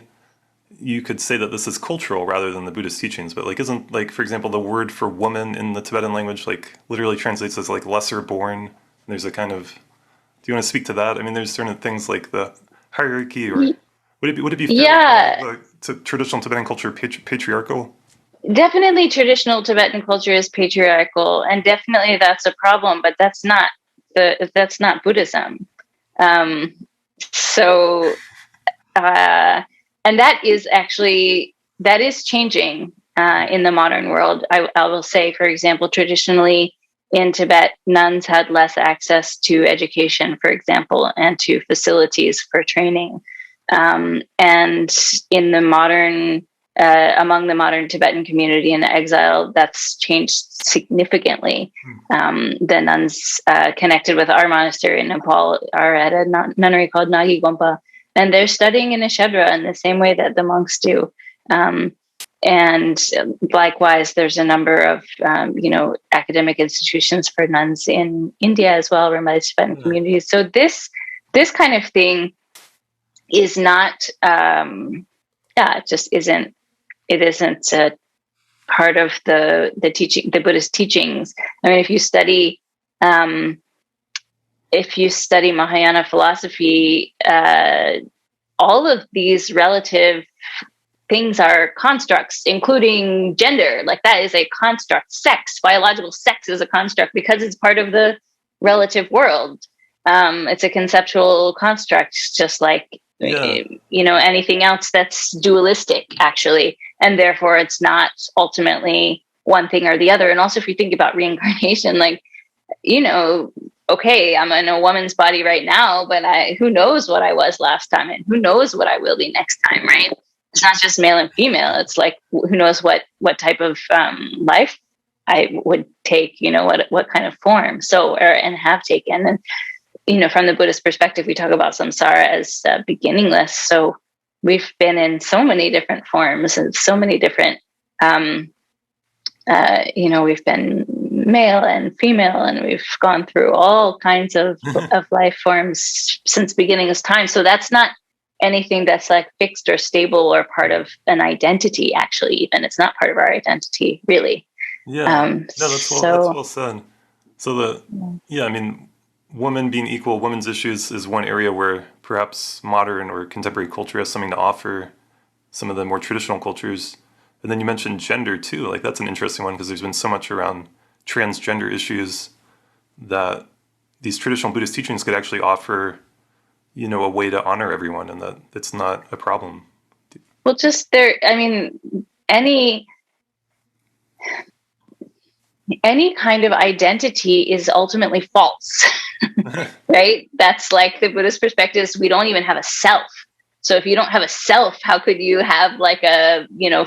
you could say that this is cultural rather than the Buddhist teachings, but like, isn't, like, for example, the word for woman in the Tibetan language, like, literally translates as like lesser born? There's a kind of, do you want to speak to that? I mean, there's certain things like the hierarchy, or would it be fair Yeah, to call traditional Tibetan culture patriarchal? definitely traditional Tibetan culture is patriarchal, and definitely that's a problem, but that's not Buddhism. Um, so, and that is changing in the modern world. I will say, for example, traditionally in Tibet, nuns had less access to education, for example, and to facilities for training. And in the modern, among the modern Tibetan community in exile, that's changed significantly. The nuns connected with our monastery in Nepal are at a nunnery called Nagi Gompa, and they're studying in a Shedra in the same way that the monks do. And likewise, there's a number of, academic institutions for nuns in India as well, run by the Tibetan communities. So this kind of thing is not, it just isn't. It isn't a part of the Buddhist teachings. I mean, if you study Mahayana philosophy, all of these relative things are constructs, including gender. Like, that is a construct. Sex, biological sex, is a construct because it's part of the relative world. It's a conceptual construct, just like anything else that's dualistic, actually, and therefore it's not ultimately one thing or the other. And also, if you think about reincarnation, like, okay, I'm in a woman's body right now, but who knows what I was last time, and who knows what I will be next time, right? It's not just male and female. It's like, who knows what type of life I would take, what kind of form, and have taken. And, from the Buddhist perspective, we talk about samsara as beginningless. So we've been in so many different forms and so many different, we've been male and female, and we've gone through all kinds of life forms since beginning of time. So that's not anything that's like fixed or stable or part of an identity, actually. Even it's not part of our identity, really. That's well said. So I mean, woman being equal, women's issues is one area where perhaps modern or contemporary culture has something to offer some of the more traditional cultures. And then you mentioned gender too. Like, that's an interesting one, because there's been so much around transgender issues that these traditional Buddhist teachings could actually offer, a way to honor everyone, and that it's not a problem. Well, any kind of identity is ultimately false, right? That's like the Buddhist perspective is we don't even have a self. So if you don't have a self, how could you have like a,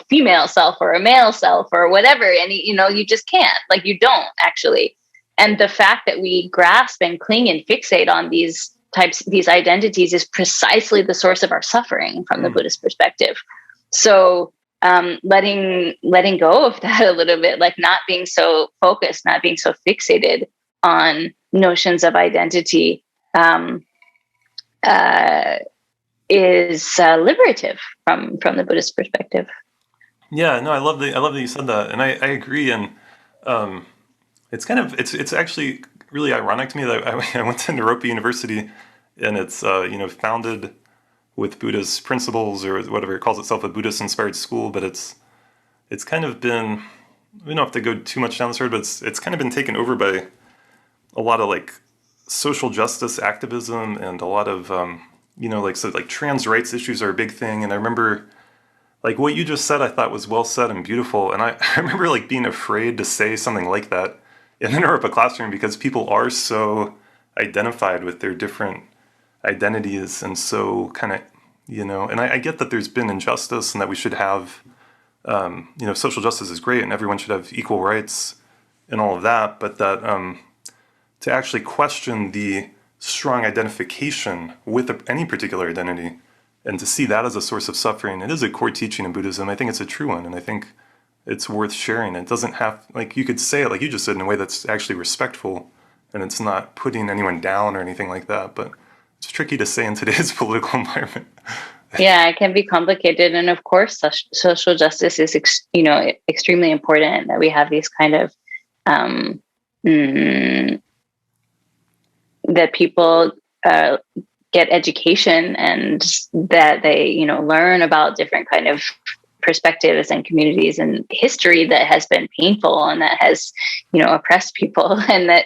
female self or a male self or whatever? And, you just can't, like, you don't actually. And the fact that we grasp and cling and fixate on these identities is precisely the source of our suffering from the Buddhist perspective. So letting go of that a little bit, like not being so focused, not being so fixated on notions of identity, is liberative from the Buddhist perspective. Yeah, no, I love that you said that, and I agree. And it's it's actually really ironic to me that I went to Naropa University, and it's founded with Buddhist principles, or whatever. It calls itself a Buddhist-inspired school, but it's kind of been, we don't have to go too much down this road, but it's kind of been taken over by a lot of like social justice activism, and a lot of trans rights issues are a big thing. And I remember, like, what you just said, I thought was well said and beautiful. And I remember like being afraid to say something like that in the Naropa classroom, because people are so identified with their different identities, and so kind of, and I get that there's been injustice, and that we should have, social justice is great, and everyone should have equal rights and all of that, but that to actually question the strong identification with any particular identity, and to see that as a source of suffering, it is a core teaching in Buddhism. I think it's a true one, and I think it's worth sharing. It doesn't have, like, you could say it, like you just said, in a way that's actually respectful, and it's not putting anyone down or anything like that. But it's tricky to say in today's political environment. Yeah, it can be complicated. And of course, social justice is, extremely important, that we have these kind of, that people get education, and that they, learn about different kind of perspectives and communities and history that has been painful and that has, oppressed people. And that,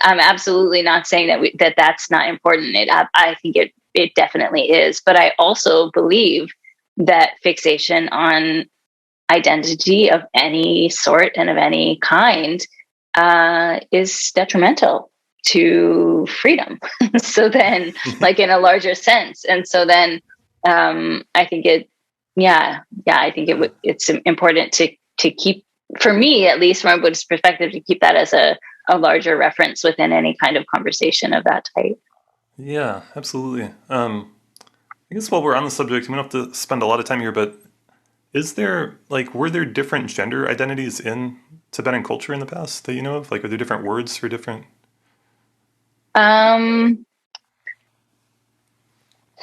I'm absolutely not saying that that's not important. I think it definitely is. But I also believe that fixation on identity of any sort and of any kind is detrimental to freedom. So then, like, in a larger sense. And so then I think it's important to keep, for me, at least from a Buddhist perspective, to keep that as a larger reference within any kind of conversation of that type. Yeah, absolutely. I guess while we're on the subject, we don't have to spend a lot of time here, but were there different gender identities in Tibetan culture in the past that you know of? Like, are there different words for different?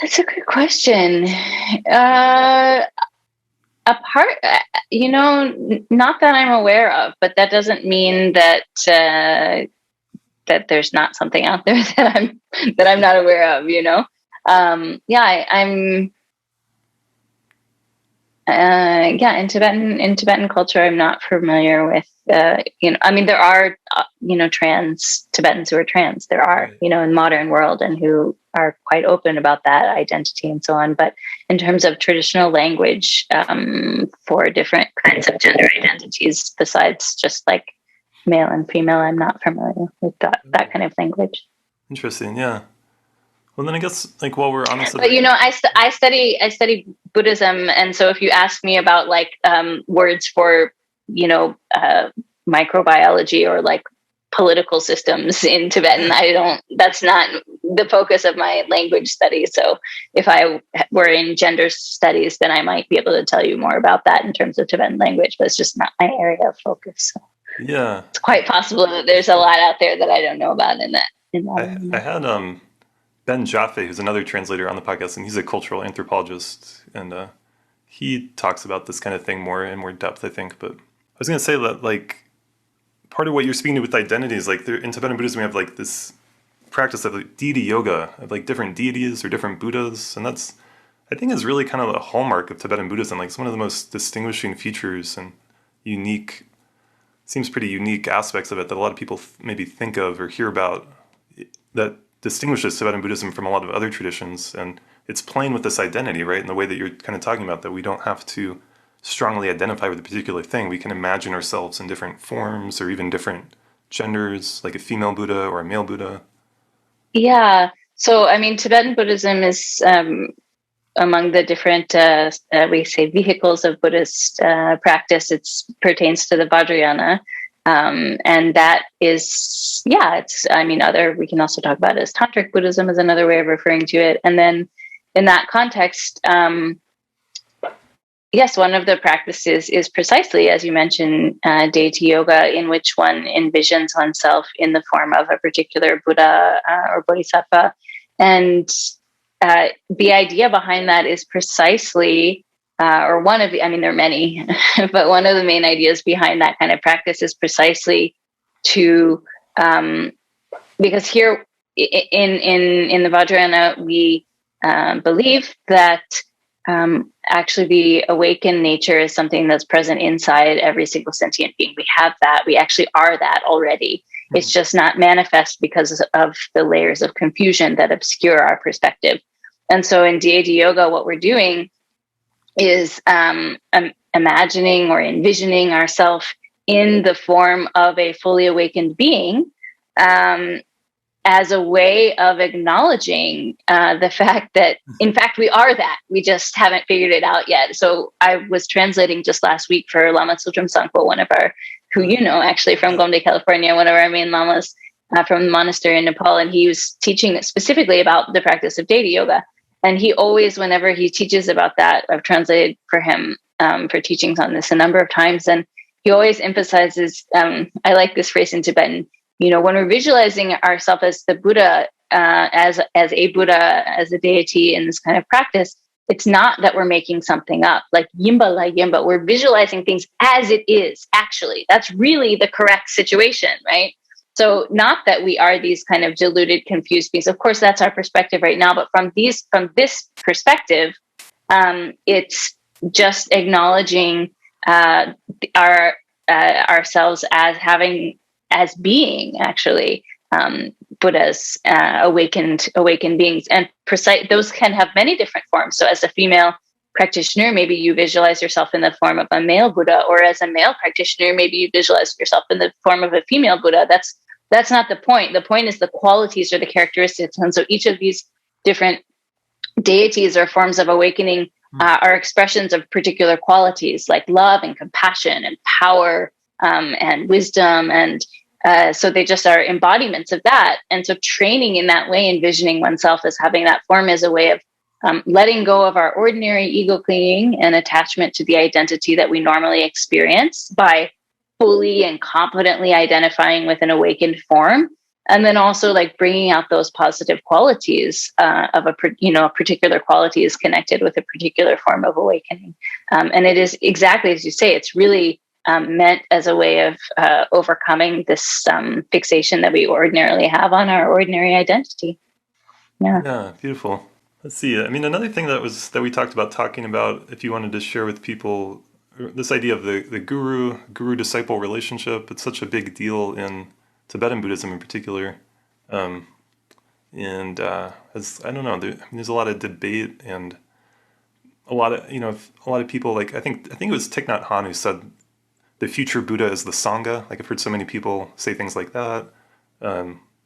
That's a good question. Not that I'm aware of, but that doesn't mean that that there's not something out there that I'm not aware of. In Tibetan culture, I'm not familiar with. There are trans Tibetans who are trans. There are, in modern world, and who are quite open about that identity and so on. But in terms of traditional language for different kinds of gender identities, besides just like male and female, I'm not familiar with that kind of language. Interesting. Yeah. Well, then I guess, like, while we're on the subject, but I study Buddhism, and so if you ask me about like words for microbiology or like political systems in Tibetan, that's not the focus of my language study. So if I were in gender studies, then I might be able to tell you more about that in terms of Tibetan language, but it's just not my area of focus. So yeah, it's quite possible that there's a lot out there that I don't know about in that. I had Ben Jaffe, who's another translator, on the podcast, and he's a cultural anthropologist, and he talks about this kind of thing in more depth, I think. But I was going to say that, like, part of what you're speaking to with identity is, like, in Tibetan Buddhism, we have, like, this practice of, like, deity yoga, of, like, different deities or different Buddhas, and that's, I think, is really kind of a hallmark of Tibetan Buddhism. Like, it's one of the most distinguishing features and seems pretty unique aspects of it that a lot of people maybe think of or hear about, that distinguishes Tibetan Buddhism from a lot of other traditions. And it's playing with this identity, right? In the way that you're kind of talking about, that we don't have to strongly identify with a particular thing. We can imagine ourselves in different forms or even different genders, like a female Buddha or a male Buddha. Yeah. So, Tibetan Buddhism is among the different, we say, vehicles of Buddhist practice. It pertains to the Vajrayana. And that is, we can also talk about it as Tantric Buddhism is another way of referring to it. And then in that context, yes, one of the practices is precisely, as you mentioned, deity yoga, in which one envisions oneself in the form of a particular Buddha or Bodhisattva. And the idea behind that is precisely, or one of the, there are many, but one of the main ideas behind that kind of practice is precisely to, because here in the Vajrayana, we believe that actually the awakened nature is something that's present inside every single sentient being. We have that. We actually are that already. It's just not manifest because of the layers of confusion that obscure our perspective. And so in deity yoga, what we're doing is imagining or envisioning ourselves in the form of a fully awakened being, as a way of acknowledging the fact that, in fact, we are that. We just haven't figured it out yet. So I was translating just last week for Lama Tsultrim Sangpo, one of our, who actually from Gombe, California, one of our main lamas from the monastery in Nepal, and he was teaching specifically about the practice of deity yoga. And he always, whenever he teaches about that, I've translated for him for teachings on this a number of times, and he always emphasizes, I like this phrase in Tibetan, when we're visualizing ourselves as the Buddha, as a Buddha, as a deity in this kind of practice, it's not that we're making something up, like yimba la yimba. We're visualizing things as it is, actually. That's really the correct situation, right? So not that we are these kind of deluded, confused beings. Of course, that's our perspective right now. But from this perspective, it's just acknowledging ourselves as being actually Buddhas, awakened beings, and those can have many different forms. So as a female practitioner, maybe you visualize yourself in the form of a male Buddha, or as a male practitioner, maybe you visualize yourself in the form of a female Buddha. That's not the point. The point is the qualities or the characteristics. And so each of these different deities or forms of awakening are expressions of particular qualities like love and compassion and power and wisdom. And so they just are embodiments of that. And so training in that way, envisioning oneself as having that form, is a way of letting go of our ordinary ego clinging and attachment to the identity that we normally experience by fully and competently identifying with an awakened form. And then also like bringing out those positive qualities of a particular quality is connected with a particular form of awakening. And it is exactly as you say, it's really meant as a way of overcoming this fixation that we ordinarily have on our ordinary identity. Yeah, beautiful. Let's see. I mean, another thing that we talked about talking about, if you wanted to share with people, this idea of the guru-disciple relationship. It's such a big deal in Tibetan Buddhism in particular. As I don't know, there's a lot of debate and a lot of people, like I think it was Thich Nhat Hanh who said the future Buddha is the Sangha. Like I've heard so many people say things like that.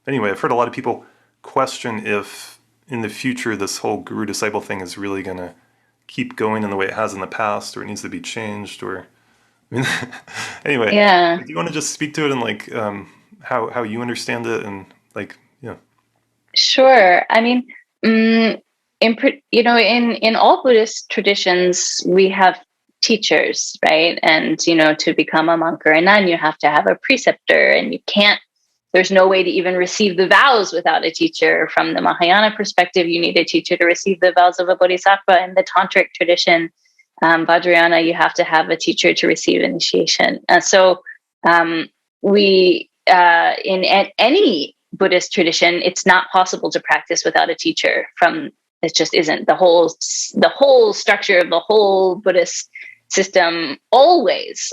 Anyway, I've heard a lot of people question if in the future this whole guru-disciple thing is really going to keep going in the way it has in the past, or it needs to be changed, or I mean, anyway. Yeah. Do you want to just speak to it and like how you understand it and like Sure. I mean, in all Buddhist traditions, we have teachers, right? And to become a monk or a nun, you have to have a preceptor, and there's no way to even receive the vows without a teacher. From the Mahayana perspective, you need a teacher to receive the vows of a bodhisattva. In the tantric tradition, Vajrayana, you have to have a teacher to receive initiation. So in any Buddhist tradition, it's not possible to practice without a teacher. It just isn't. The whole structure of the whole Buddhist system always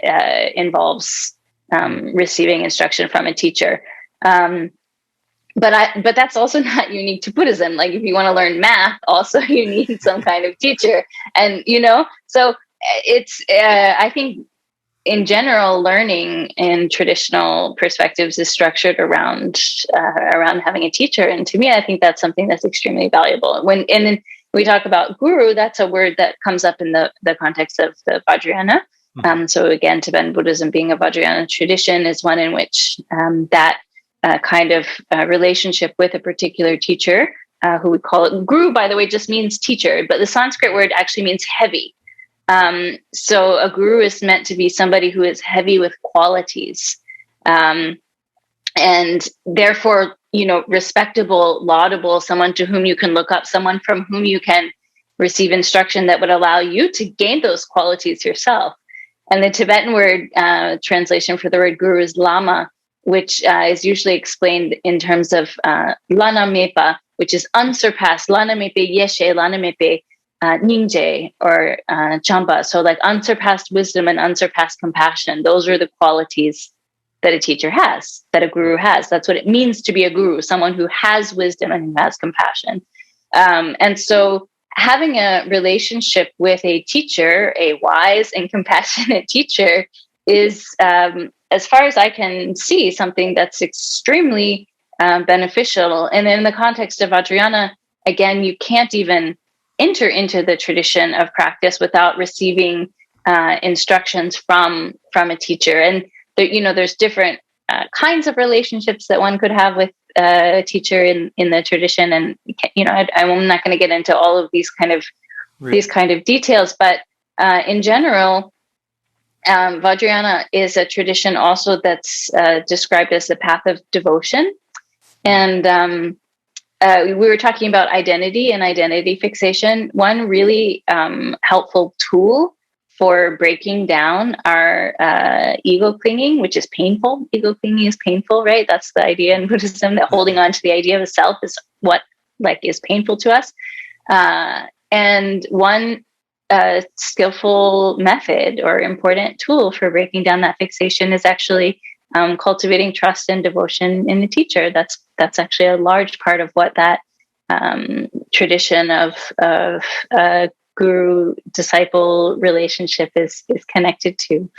involves receiving instruction from a teacher. But that's also not unique to Buddhism. Like if you want to learn math, also you need some kind of teacher. And, so it's, I think in general, learning in traditional perspectives is structured around having a teacher. And to me, I think that's something that's extremely valuable. When we talk about guru, that's a word that comes up in the context of the Vajrayana. So again, Tibetan Buddhism being a Vajrayana tradition is one in which that kind of relationship with a particular teacher, who we call it guru, by the way, just means teacher, but the Sanskrit word actually means heavy. So a guru is meant to be somebody who is heavy with qualities, and therefore, respectable, laudable, someone to whom you can look up, someone from whom you can receive instruction that would allow you to gain those qualities yourself. And the Tibetan word translation for the word guru is lama, which is usually explained in terms of lana mepa, which is unsurpassed. Lana mepe yeshe, lana mepe ningje, or champa. So like unsurpassed wisdom and unsurpassed compassion. Those are the qualities that a teacher has, that a guru has. That's what it means to be a guru, someone who has wisdom and who has compassion. And so having a relationship with a teacher, a wise and compassionate teacher, is, as far as I can see, something that's extremely beneficial. And in the context of Vajrayana, again, you can't even enter into the tradition of practice without receiving instructions from a teacher. And there's different kinds of relationships that one could have teacher in the tradition, and I'm not going to get into all of these kind of details, but in general, Vajrayana is a tradition also that's described as the path of devotion, and we were talking about identity and identity fixation. One really helpful tool for breaking down our ego clinging, which is painful. Ego clinging is painful, right? That's the idea in Buddhism, that holding on to the idea of a self is what is painful to us. And one skillful method or important tool for breaking down that fixation is actually cultivating trust and devotion in the teacher. That's actually a large part of what that tradition of guru-disciple relationship is connected to.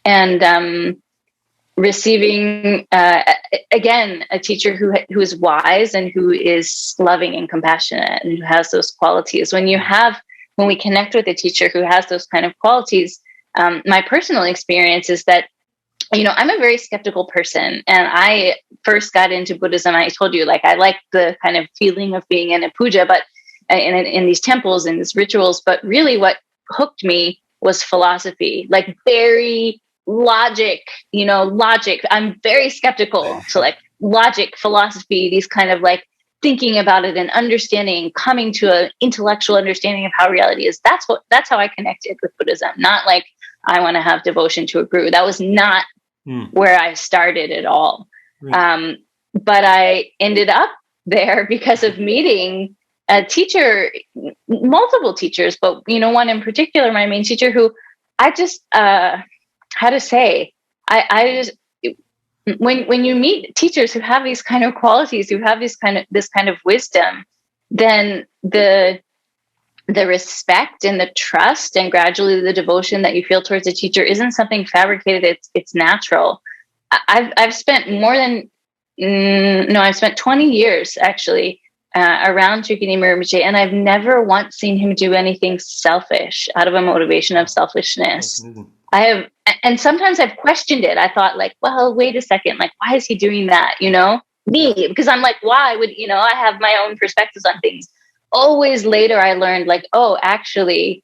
And receiving, again, a teacher who is wise and who is loving and compassionate and who has those qualities. When we connect with a teacher who has those kind of qualities, my personal experience is that, I'm a very skeptical person, and I first got into Buddhism. I told you, I like the kind of feeling of being in a puja, but in these temples and these rituals. But really, what hooked me was philosophy, very logic. Logic. I'm very skeptical to logic, philosophy, these kind of thinking about it and understanding, coming to an intellectual understanding of how reality is. That's how I connected with Buddhism. Not I want to have devotion to a guru. That was not where I started at all. Right. But I ended up there because of meeting a teacher, multiple teachers, but one in particular, my main teacher, who I just how to say, I just, when you meet teachers who have these kind of qualities, who have this kind of wisdom, then the respect and the trust and gradually the devotion that you feel towards a teacher isn't something fabricated. It's natural. I've spent I've spent 20 years actually around Chokyi Nyima Rinpoche, and I've never once seen him do anything selfish out of a motivation of selfishness. I have, and sometimes I've questioned it. I thought well, wait a second, why is he doing that? Me, because I'm why would, I have my own perspectives on things. Always later I learned actually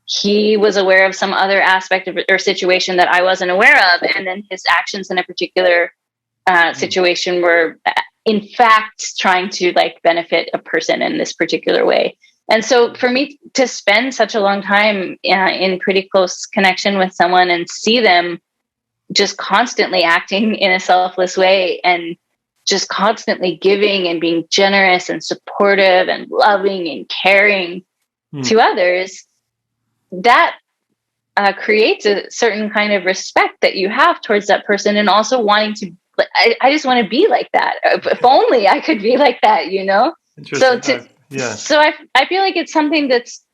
he was aware of some other aspect of or situation that I wasn't aware of. And then his actions in a particular situation were in fact trying to benefit a person in this particular way. And so for me to spend such a long time in pretty close connection with someone and see them just constantly acting in a selfless way and just constantly giving and being generous and supportive and loving and caring to others, that creates a certain kind of respect that you have towards that person, and also wanting to, I just want to be like that. If only I could be like that, Interesting. So I feel like it's something that's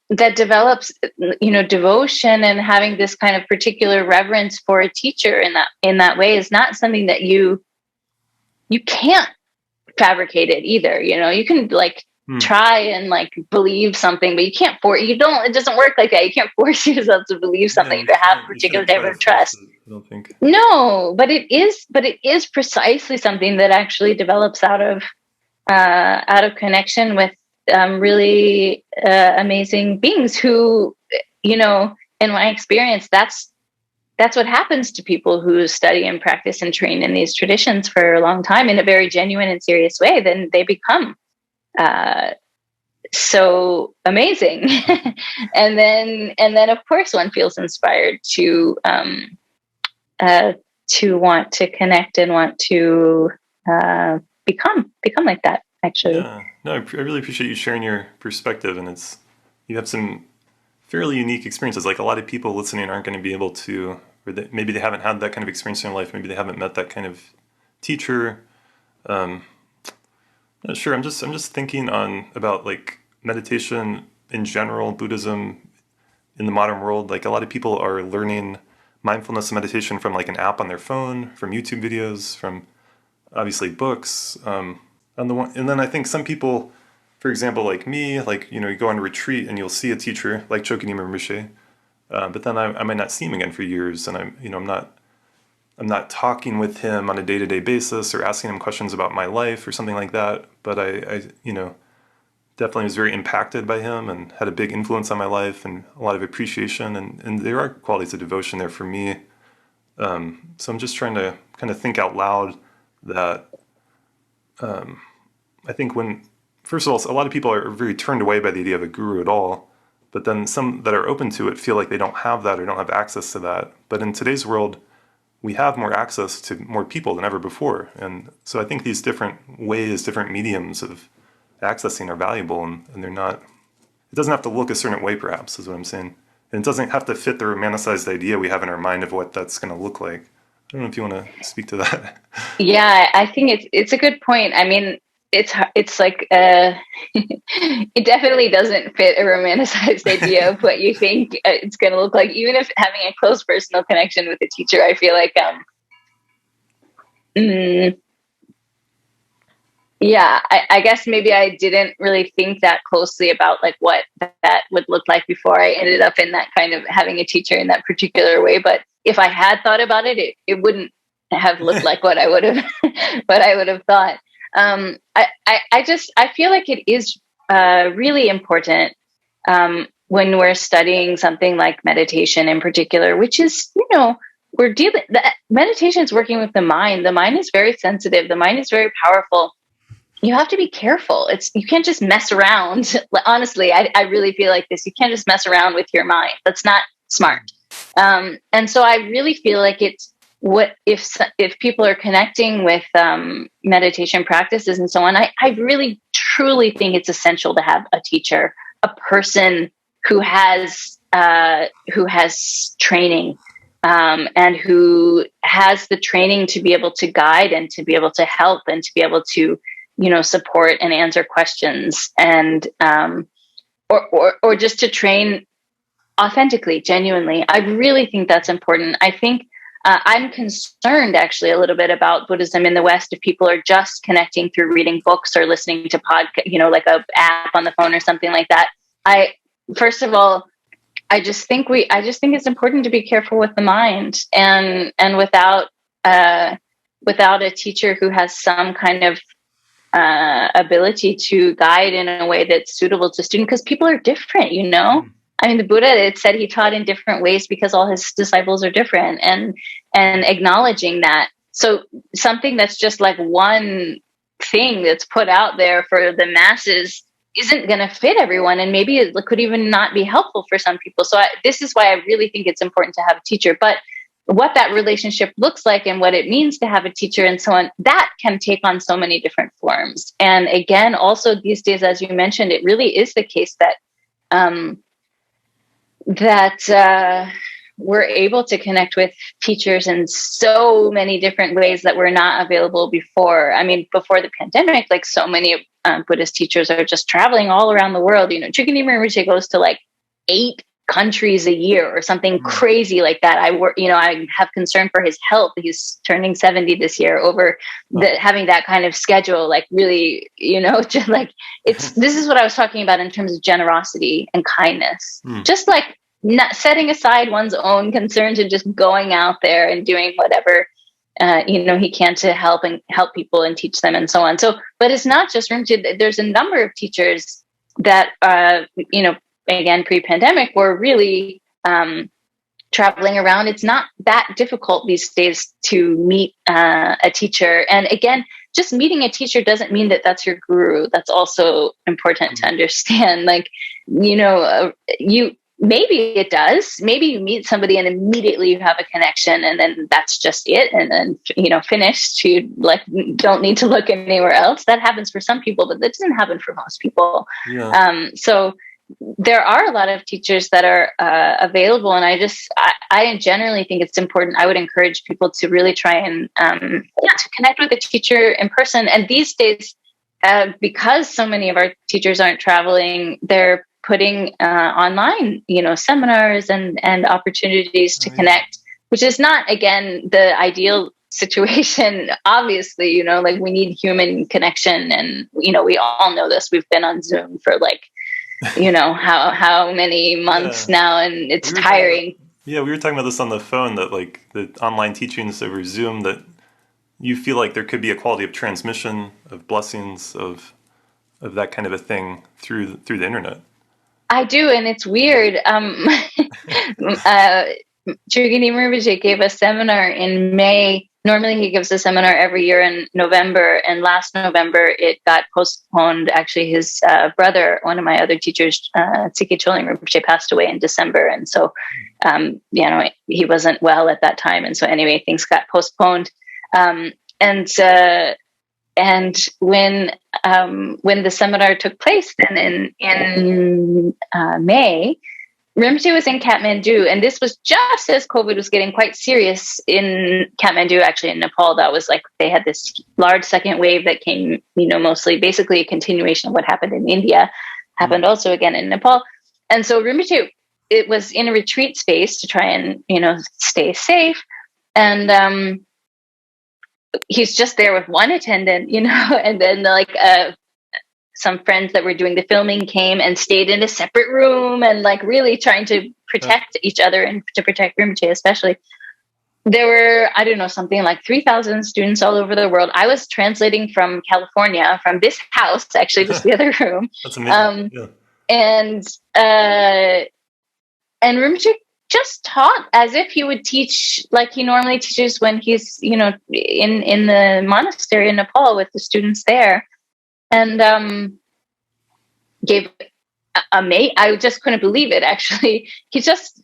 that develops, devotion and having this kind of particular reverence for a teacher in that way is not something that you can't fabricate it either. You can try and believe something, but you can't it doesn't work like that. You can't force yourself to believe something, to have a particular type of trust. I don't think. No, but it is precisely something that actually develops out of connection with really amazing beings who, in my experience, that's what happens to people who study and practice and train in these traditions for a long time in a very genuine and serious way. Then they become so amazing. and then of course one feels inspired to want to connect and want to become like that, actually. Yeah. No, I really appreciate you sharing your perspective, and you have some fairly unique experiences. A lot of people listening aren't going to be able to, or maybe they haven't had that kind of experience in their life. Maybe they haven't met that kind of teacher. Not sure. I'm just thinking about meditation in general, Buddhism in the modern world. A lot of people are learning mindfulness and meditation from an app on their phone, from YouTube videos, from obviously books. And then I think some people, for example, like me, you go on a retreat and you'll see a teacher like Chokyi Nyima Rinpoche, but then I might not see him again for years, and I'm not I'm not talking with him on a day-to-day basis or asking him questions about my life or something like that. But I definitely was very impacted by him and had a big influence on my life and a lot of appreciation. And there are qualities of devotion there for me. So I'm just trying to kind of think out loud that I think first of all, a lot of people are very turned away by the idea of a guru at all. But then some that are open to it feel like they don't have that or don't have access to that. But in today's world, we have more access to more people than ever before. And so I think these different ways, different mediums of accessing are valuable, and they're not, it doesn't have to look a certain way, perhaps, is what I'm saying. And it doesn't have to fit the romanticized idea we have in our mind of what that's going to look like. I don't know if you want to speak to that. Yeah, I think it's a good point. I mean, it's like it definitely doesn't fit a romanticized idea of what you think it's going to look like. Even if having a close personal connection with a teacher, I feel like yeah, I guess maybe I didn't really think that closely about like what that would look like before I ended up in that kind of having a teacher in that particular way. But if I had thought about it, it wouldn't have looked like what I would have thought. I feel like it is really important when we're studying something like meditation in particular, which is, meditation is working with the mind. The mind is very sensitive. The mind is very powerful. You have to be careful. You can't just mess around. Honestly, I really feel like this. You can't just mess around with your mind. That's not smart. And so I really feel like it's what if people are connecting with meditation practices and so on. I really truly think it's essential to have a teacher, a person who has training and who has the training to be able to guide and to be able to help and to be able to support and answer questions and or just to train authentically, genuinely. I really think that's important. I think I'm concerned actually a little bit about Buddhism in the West if people are just connecting through reading books or listening to like a app on the phone or something like that. First of all, I just think it's important to be careful with the mind and without a teacher who has some kind of ability to guide in a way that's suitable to students, because people are different, I mean, the Buddha, it said he taught in different ways because all his disciples are different, and acknowledging that. So something that's just like one thing that's put out there for the masses isn't going to fit everyone. And maybe it could even not be helpful for some people. So this is why I really think it's important to have a teacher. But what that relationship looks like and what it means to have a teacher and so on, that can take on so many different forms. And again, also these days, as you mentioned, it really is the case that we're able to connect with teachers in so many different ways that were not available before. I mean, before the pandemic, like so many Buddhist teachers are just traveling all around the world. Chokyi Nyima Rinpoche goes to like 8 countries a year or something crazy like that. I have concern for his health. He's turning 70 this year. Over having that kind of schedule, like really, just like this is what I was talking about in terms of generosity and kindness. Just like not setting aside one's own concerns and just going out there and doing whatever he can to help people and teach them and so on. So, but it's not just Rinpoche. There's a number of teachers that again, pre-pandemic, were really traveling around. It's not that difficult these days to meet a teacher. And again, just meeting a teacher doesn't mean that that's your guru. That's also important to understand. Like, maybe it does. Maybe you meet somebody and immediately you have a connection, and then that's just it. And then, finished. You don't need to look anywhere else. That happens for some people, but that doesn't happen for most people. Yeah. So there are a lot of teachers that are available, and I generally think it's important. I would encourage people to really try and to connect with a teacher in person. And these days, because so many of our teachers aren't traveling, they're putting online, seminars and opportunities to connect, which is not, again, the ideal situation. Obviously, we need human connection, and we all know this. We've been on Zoom for how many months now, and it's tiring. Yeah, we were talking about this on the phone, that like the online teachings over Zoom, that you feel like there could be a quality of transmission, of blessings, of that kind of a thing through the internet. I do, and it's weird. Chokyi Nyima Rinpoche gave a seminar in May. Normally he gives a seminar every year in November, and last November it got postponed. Actually, his brother, one of my other teachers, Tsikhe Choling Rinpoche, passed away in December, and so he wasn't well at that time, and so anyway, things got postponed. And when the seminar took place, then in May, Rinpoche was in Kathmandu, and this was just as COVID was getting quite serious in Kathmandu, actually in Nepal. That was like, they had this large second wave that came, mostly basically a continuation of what happened in India, happened also again in Nepal. And so Rinpoche, it was in a retreat space to try and, stay safe. And he's just there with one attendant, and then some friends that were doing the filming came and stayed in a separate room and like really trying to protect each other and to protect Rinpoche especially. There were, I don't know, something like 3,000 students all over the world. I was translating from California, from this house, actually, just the other room. That's amazing. And Rinpoche just taught as if he would teach like he normally teaches when he's, in the monastery in Nepal with the students there. And gave I just couldn't believe it. Actually, he just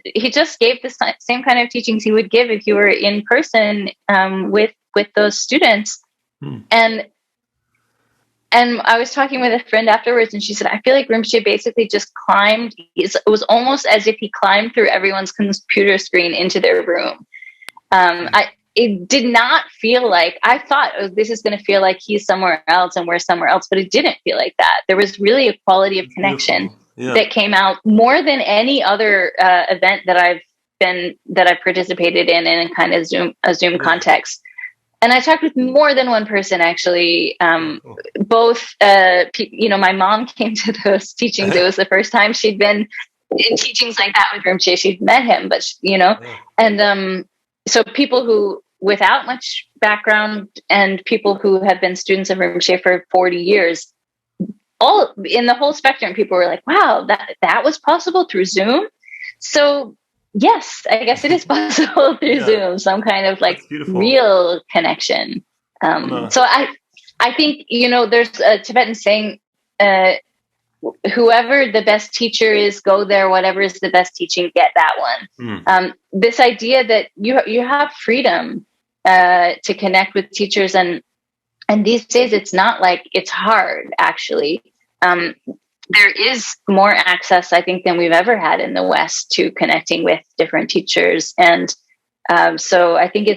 gave the same kind of teachings he would give if you were in person with those students. And I was talking with a friend afterwards, and she said, I feel like Rinpoche basically just climbed. It was almost as if he climbed through everyone's computer screen into their room. It did not feel like, I thought, this is going to feel like he's somewhere else and we're somewhere else, but it didn't feel like that. There was really a quality of connection that came out more than any other event that I've participated in kind of a Zoom context. And I talked with more than one person, actually. Both, my mom came to those teachings. It was the first time she'd been in teachings like that with Rinpoche. She'd met him, but and so people who, without much background, and people who have been students of Rinpoche for 40 years, all in the whole spectrum, people were like, wow, that was possible through Zoom. So yes, I guess it is possible through Zoom, some kind of like real connection. So I think, there's a Tibetan saying, whoever the best teacher is, go there. Whatever is the best teaching, get that one. This idea that you have freedom to connect with teachers, and these days it's not like it's hard. Actually, there is more access, I think, than we've ever had in the West to connecting with different teachers, and so I think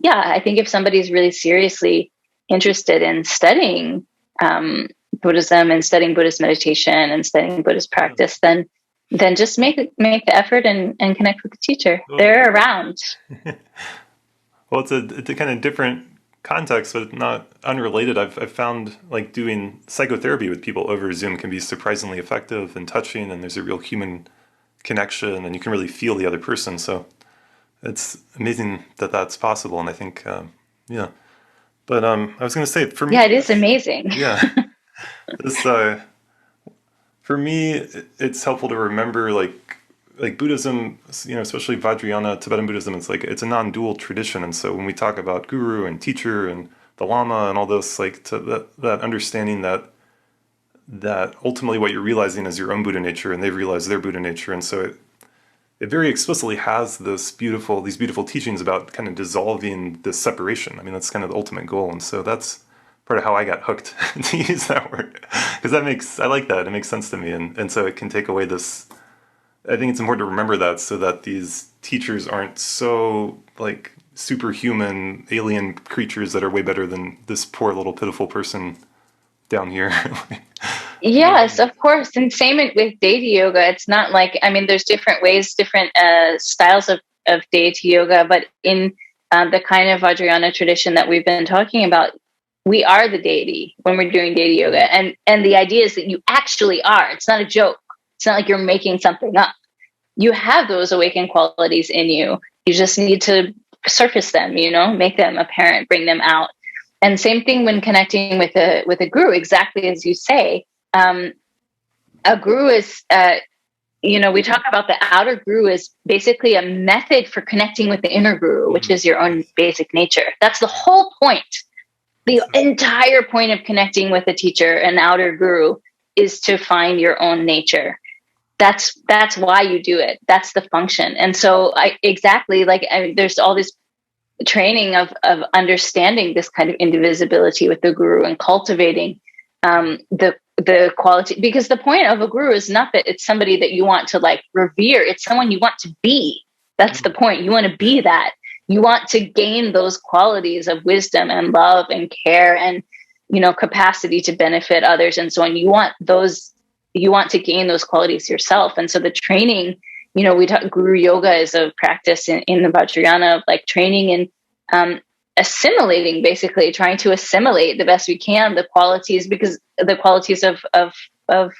I think if somebody's really seriously interested in studying Buddhism and studying Buddhist meditation and studying Buddhist practice, then just make the effort and connect with the teacher. They're around. Well, it's a kind of different context, but not unrelated. I've found like doing psychotherapy with people over Zoom can be surprisingly effective and touching, and there's a real human connection, and you can really feel the other person. So it's amazing that that's possible, and I think, But I was going to say, for me, it is amazing. This, for me, it's helpful to remember, like Buddhism, especially Vajrayana, Tibetan Buddhism, it's a non-dual tradition. And so when we talk about guru and teacher and the lama and all this, that understanding that ultimately what you're realizing is your own Buddha nature, and they've realized their Buddha nature. And so it very explicitly has these beautiful teachings about kind of dissolving this separation. I mean, that's kind of the ultimate goal. And so that's part of how I got hooked, to use that word, because I like that. It makes sense to me. And so it can take away this, I think it's important to remember that, so that these teachers aren't so like superhuman alien creatures that are way better than this poor little pitiful person down here. Yes, of course. And same with deity yoga. It's not like, there's different ways, different styles of deity yoga, but in the kind of Vajrayana tradition that we've been talking about, we are the deity when we're doing deity yoga. And the idea is that you actually are. It's not a joke. It's not like you're making something up. you have those awakened qualities in you. You just need to surface them, make them apparent, bring them out. And same thing when connecting with a guru, exactly as you say. A guru is, we talk about the outer guru is basically a method for connecting with the inner guru, which is your own basic nature. That's the whole point. The entire point of connecting with a teacher, an outer guru, is to find your own nature. That's why you do it. That's the function. And so there's all this training of understanding this kind of indivisibility with the guru and cultivating the quality, because the point of a guru is not that it's somebody that you want to revere. It's someone you want to be. That's the point. You want to be that. You want to gain those qualities of wisdom and love and care and, capacity to benefit others and so on. You want to gain those qualities yourself. And so the training, we talk guru yoga is a practice in the Vajrayana of training in assimilating, basically trying to assimilate the best we can the qualities of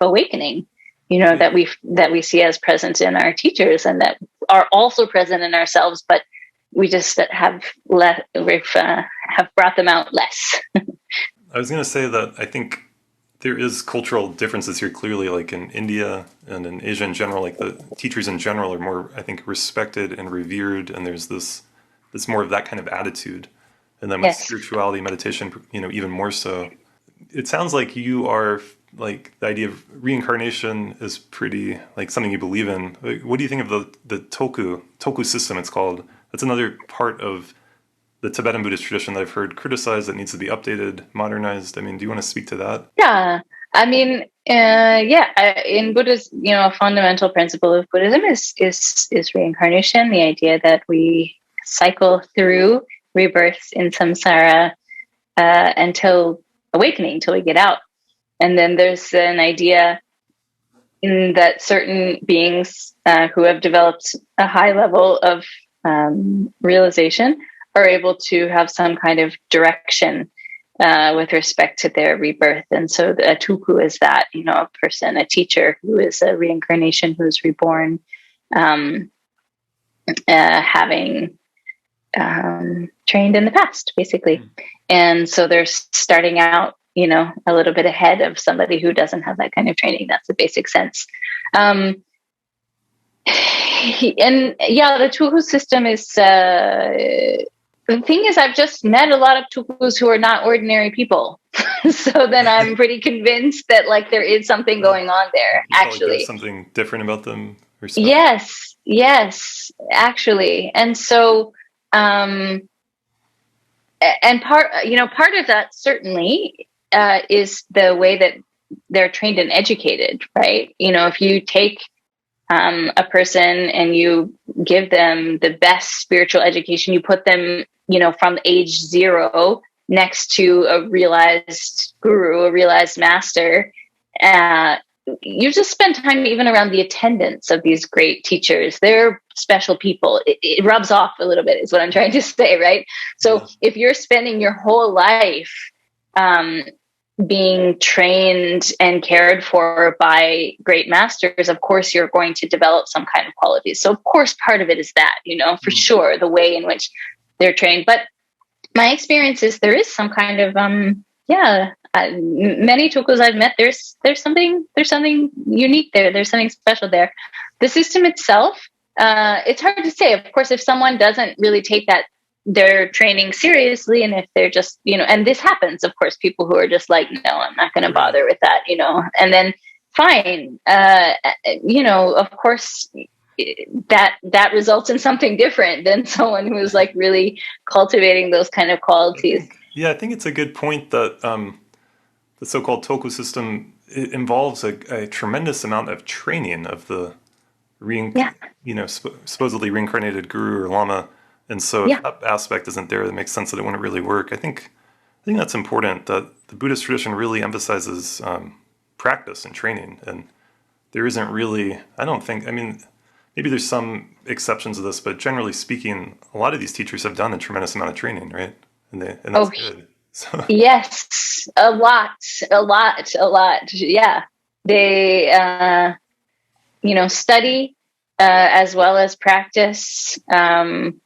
awakening, that we see as present in our teachers and that are also present in ourselves, but we just have brought them out less. I was going to say that I think there is cultural differences here clearly, like in India and in Asia in general, the teachers in general are more, I think, respected and revered, and there's this more of that kind of attitude. And then with spirituality, meditation, even more so. It sounds like you are, the idea of reincarnation is pretty, something you believe in. What do you think of the Tulku system, it's called? That's another part of the Tibetan Buddhist tradition that I've heard criticized that needs to be updated, modernized. I mean, do you want to speak to that? Yeah. I mean, in Buddhism, a fundamental principle of Buddhism is reincarnation, the idea that we cycle through rebirths in samsara until awakening, till we get out. And then there's an idea in that certain beings who have developed a high level of realization are able to have some kind of direction with respect to their rebirth. And so a Tulku is that, a person, a teacher who is a reincarnation, who's reborn, having trained in the past, basically. And so they're starting out, a little bit ahead of somebody who doesn't have that kind of training. That's the basic sense. The Tulku system is, the thing is, I've just met a lot of Tulkus who are not ordinary people. So then I'm pretty convinced that there is something going on there, actually. There's something different about them or something. Yes, actually. And so, and part of that certainly is the way that they're trained and educated, right? If you take a person and you give them the best spiritual education, you put them, from age 0 next to a realized guru, a realized master, you just spend time even around the attendants of these great teachers. They're special people. It rubs off a little bit is what I'm trying to say, right? So if you're spending your whole life being trained and cared for by great masters, of course, you're going to develop some kind of qualities. So of course, part of it is that, for sure, the way in which they're trained. But my experience is there is some kind of, many Tulkus I've met, there's something unique there. There's something special there. The system itself, it's hard to say. Of course, if someone doesn't really take their training seriously, and if they're just, and this happens, of course, people who are just no, I'm not going to bother with that, and then fine, of course, that results in something different than someone who's really cultivating those kind of qualities. I think it's a good point that the so-called Tulku system, it involves a tremendous amount of training of the supposedly reincarnated guru or lama. And so if that aspect isn't there, it makes sense that it wouldn't really work. I think that's important, that the Buddhist tradition really emphasizes practice and training. And there isn't really, maybe there's some exceptions to this, but generally speaking, a lot of these teachers have done a tremendous amount of training, right? And that's good. So. Yes, a lot. Yeah. They, study as well as practice. And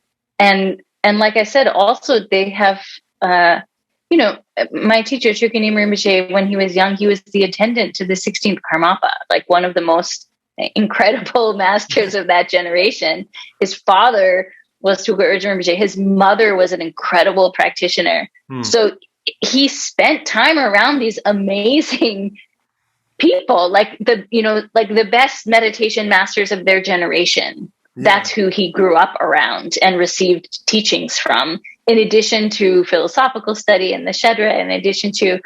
like I said, also they have, my teacher, Chokyi Nyima Rinpoche, when he was young, he was the attendant to the 16th Karmapa, like one of the most incredible masters of that generation. His father was Tulku Rinpoche. His mother was an incredible practitioner. So he spent time around these amazing people, like the best meditation masters of their generation. That's who he grew up around and received teachings from, in addition to philosophical study and the Shedra, in addition to,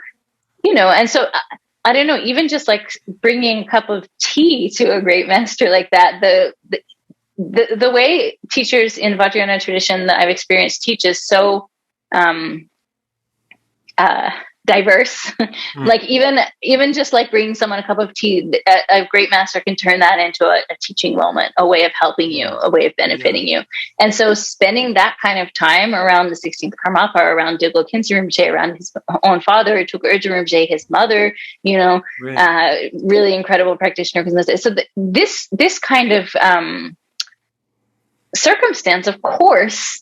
and so I don't know, even just like bringing a cup of tea to a great master like that, the way teachers in Vajrayana tradition that I've experienced teach is so diverse. Like even just like bringing someone a cup of tea, a great master can turn that into a teaching moment, a way of helping you, a way of benefiting you. And so spending that kind of time around the 16th Karmapa, around Dilgo Khyentse Rinpoche, around his own father, Tulku Rinpoche, his mother, really incredible practitioner. So this kind of circumstance, of course,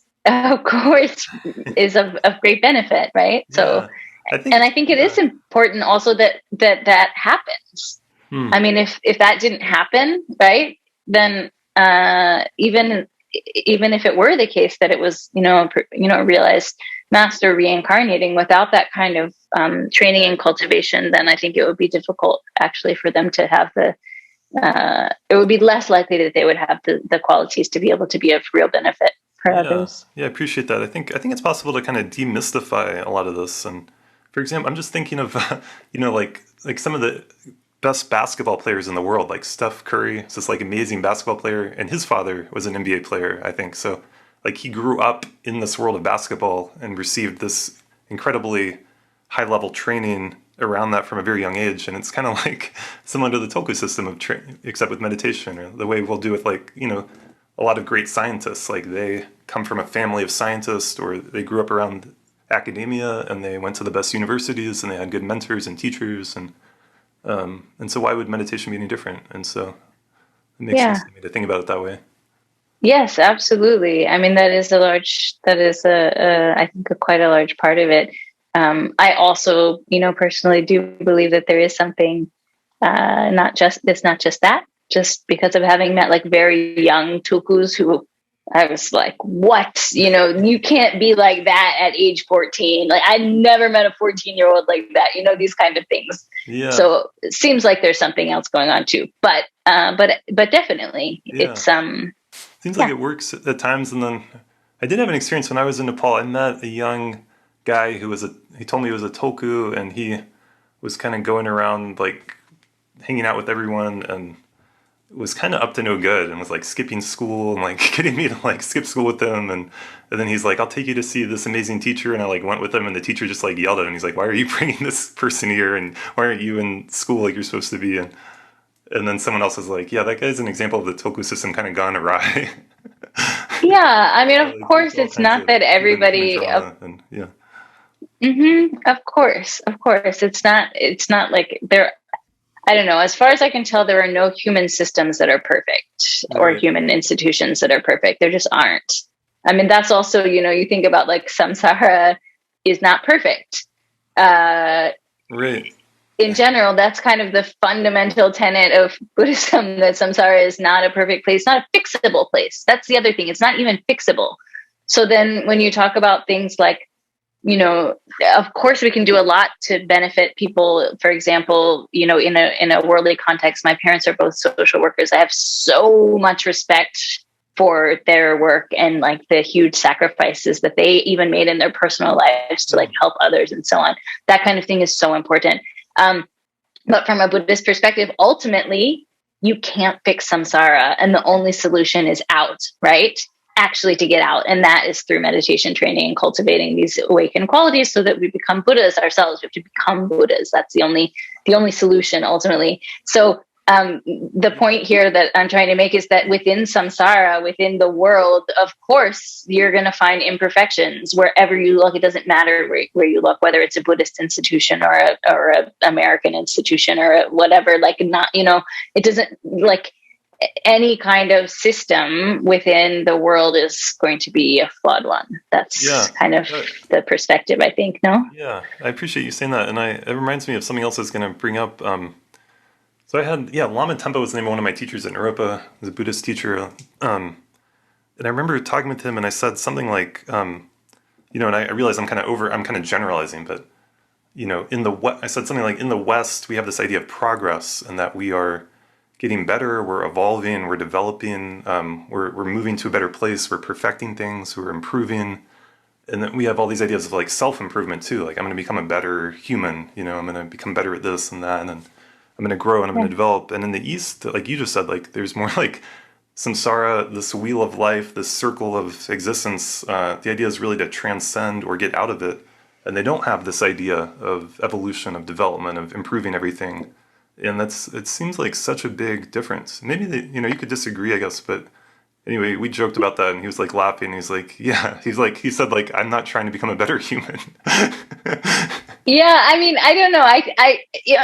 is of great benefit, right? So. I think it is important also that happens. I mean, if that didn't happen, right, then even if it were the case that it was, a realized master reincarnating without that kind of training and cultivation, then I think it would be difficult actually for them to have it would be less likely that they would have the qualities to be able to be of real benefit for others. Yeah, I appreciate that. I think it's possible to kind of demystify a lot of this. And for example, I'm just thinking of, like some of the best basketball players in the world, like Steph Curry is this like amazing basketball player, and his father was an NBA player, I think. So like he grew up in this world of basketball and received this incredibly high level training around that from a very young age. And it's kind of like similar to the Tulku system of except with meditation, or the way we'll do with like, a lot of great scientists. Like they come from a family of scientists, or they grew up around academia and they went to the best universities and they had good mentors and teachers, and so why would meditation be any different? And so it makes sense to me to think about it that way. Yes, absolutely. I mean, that is I think quite a large part of it. I also, personally do believe that there is something, not just that, just because of having met like very young Tulkus who I was like, what? You can't be like that at age 14. Like I never met a 14-year-old like that, these kind of things. Yeah. So it seems like there's something else going on too. But definitely it's seems like it works at times. And then I did have an experience when I was in Nepal. I met a young guy who he told me he was a Tulku, and he was kind of going around like hanging out with everyone and was kind of up to no good, and was like skipping school and like getting me to like skip school with him, and then he's like, I'll take you to see this amazing teacher, and I like went with him, and the teacher just like yelled at him. He's like, why are you bringing this person here, and why aren't you in school like you're supposed to be? And then someone else was like, yeah, that guy's an example of the Tulku system kind of gone awry. Yeah, I mean, of course it's not that everybody of course it's not like there. I don't know. As far as I can tell, there are no human systems that are perfect, or human institutions that are perfect. There just aren't. I mean, that's also, you think about like samsara is not perfect. Right. In general, that's kind of the fundamental tenet of Buddhism, that samsara is not a perfect place, not a fixable place. That's the other thing. It's not even fixable. So then when you talk about things like, of course we can do a lot to benefit people. For example, in a worldly context, my parents are both social workers. I have so much respect for their work and like the huge sacrifices that they even made in their personal lives to like help others and so on. That kind of thing is so important. But from a Buddhist perspective, ultimately you can't fix samsara, and the only solution is out, right? Actually to get out, and that is through meditation training and cultivating these awakened qualities so that we become Buddhas ourselves. We have to become Buddhas. That's the only solution ultimately. So the point here that I'm trying to make is that within samsara, within the world, of course, you're going to find imperfections wherever you look. It doesn't matter where you look, whether it's a Buddhist institution or a American institution or whatever. Like not, it doesn't like. any kind of system within the world is going to be a flawed one. That's kind of the perspective, I think. No? Yeah, I appreciate you saying that. And it reminds me of something else I was going to bring up. So I had, Lama Tempa was the name of one of my teachers in Europa. He was a Buddhist teacher. And I remember talking with him, and I said something like, and I realize I'm kind of generalizing, but, I said something like, in the West, we have this idea of progress, and that we are getting better, we're evolving, we're developing, we're moving to a better place, we're perfecting things, we're improving. And then we have all these ideas of like self-improvement too. Like, I'm going to become a better human, I'm going to become better at this and that, and I'm going to grow and I'm going to develop. And in the East, like you just said, like there's more like samsara, this wheel of life, this circle of existence. The idea is really to transcend or get out of it. And they don't have this idea of evolution, of development, of improving everything. And it seems like such a big difference. Maybe you could disagree, I guess, but anyway, we joked about that, and he was like laughing. He's like, he said like, I'm not trying to become a better human. Yeah, I mean, I don't know. I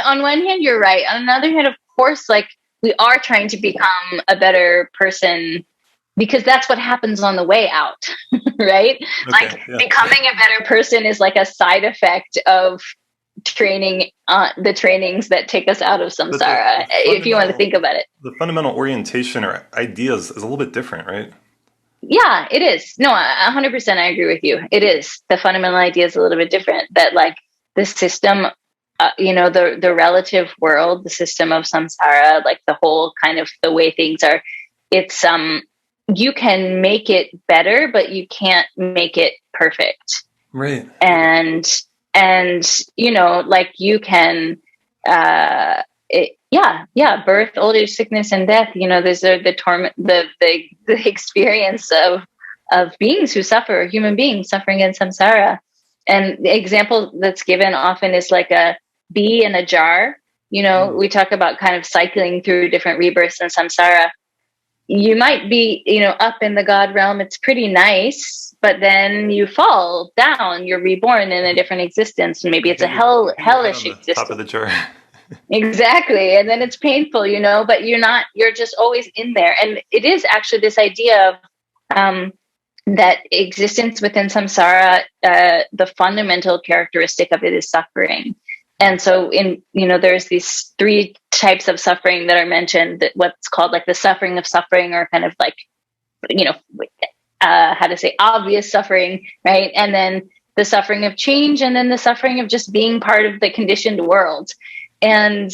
on one hand, you're right. On another hand, of course, like we are trying to become a better person because that's what happens on the way out, right? Okay, becoming a better person is like a side effect of training, the trainings that take us out of samsara, if you want to think about it. The fundamental orientation or ideas is a little bit different, right? Yeah, it is. No, 100% I agree with you. It is. The fundamental idea is a little bit different, that like the system, the relative world, the system of samsara, like the whole kind of the way things are, it's, you can make it better, but you can't make it perfect. Right. And like you can, birth, old age, sickness, and death. Those are the torment, the experience of beings who suffer, human beings suffering in samsara. And the example that's given often is like a bee in a jar. We talk about kind of cycling through different rebirths in samsara. You might be, up in the God realm. It's pretty nice, but then you fall down. You're reborn in a different existence, and maybe it's a hellish existence. Top of the jar. Exactly, and then it's painful, But you're just always in there, and it is actually this idea of that existence within samsara. The fundamental characteristic of it is suffering. And so there's these three types of suffering that are mentioned, that what's called like the suffering of suffering, or kind of like, obvious suffering, right? And then the suffering of change, and then the suffering of just being part of the conditioned world. And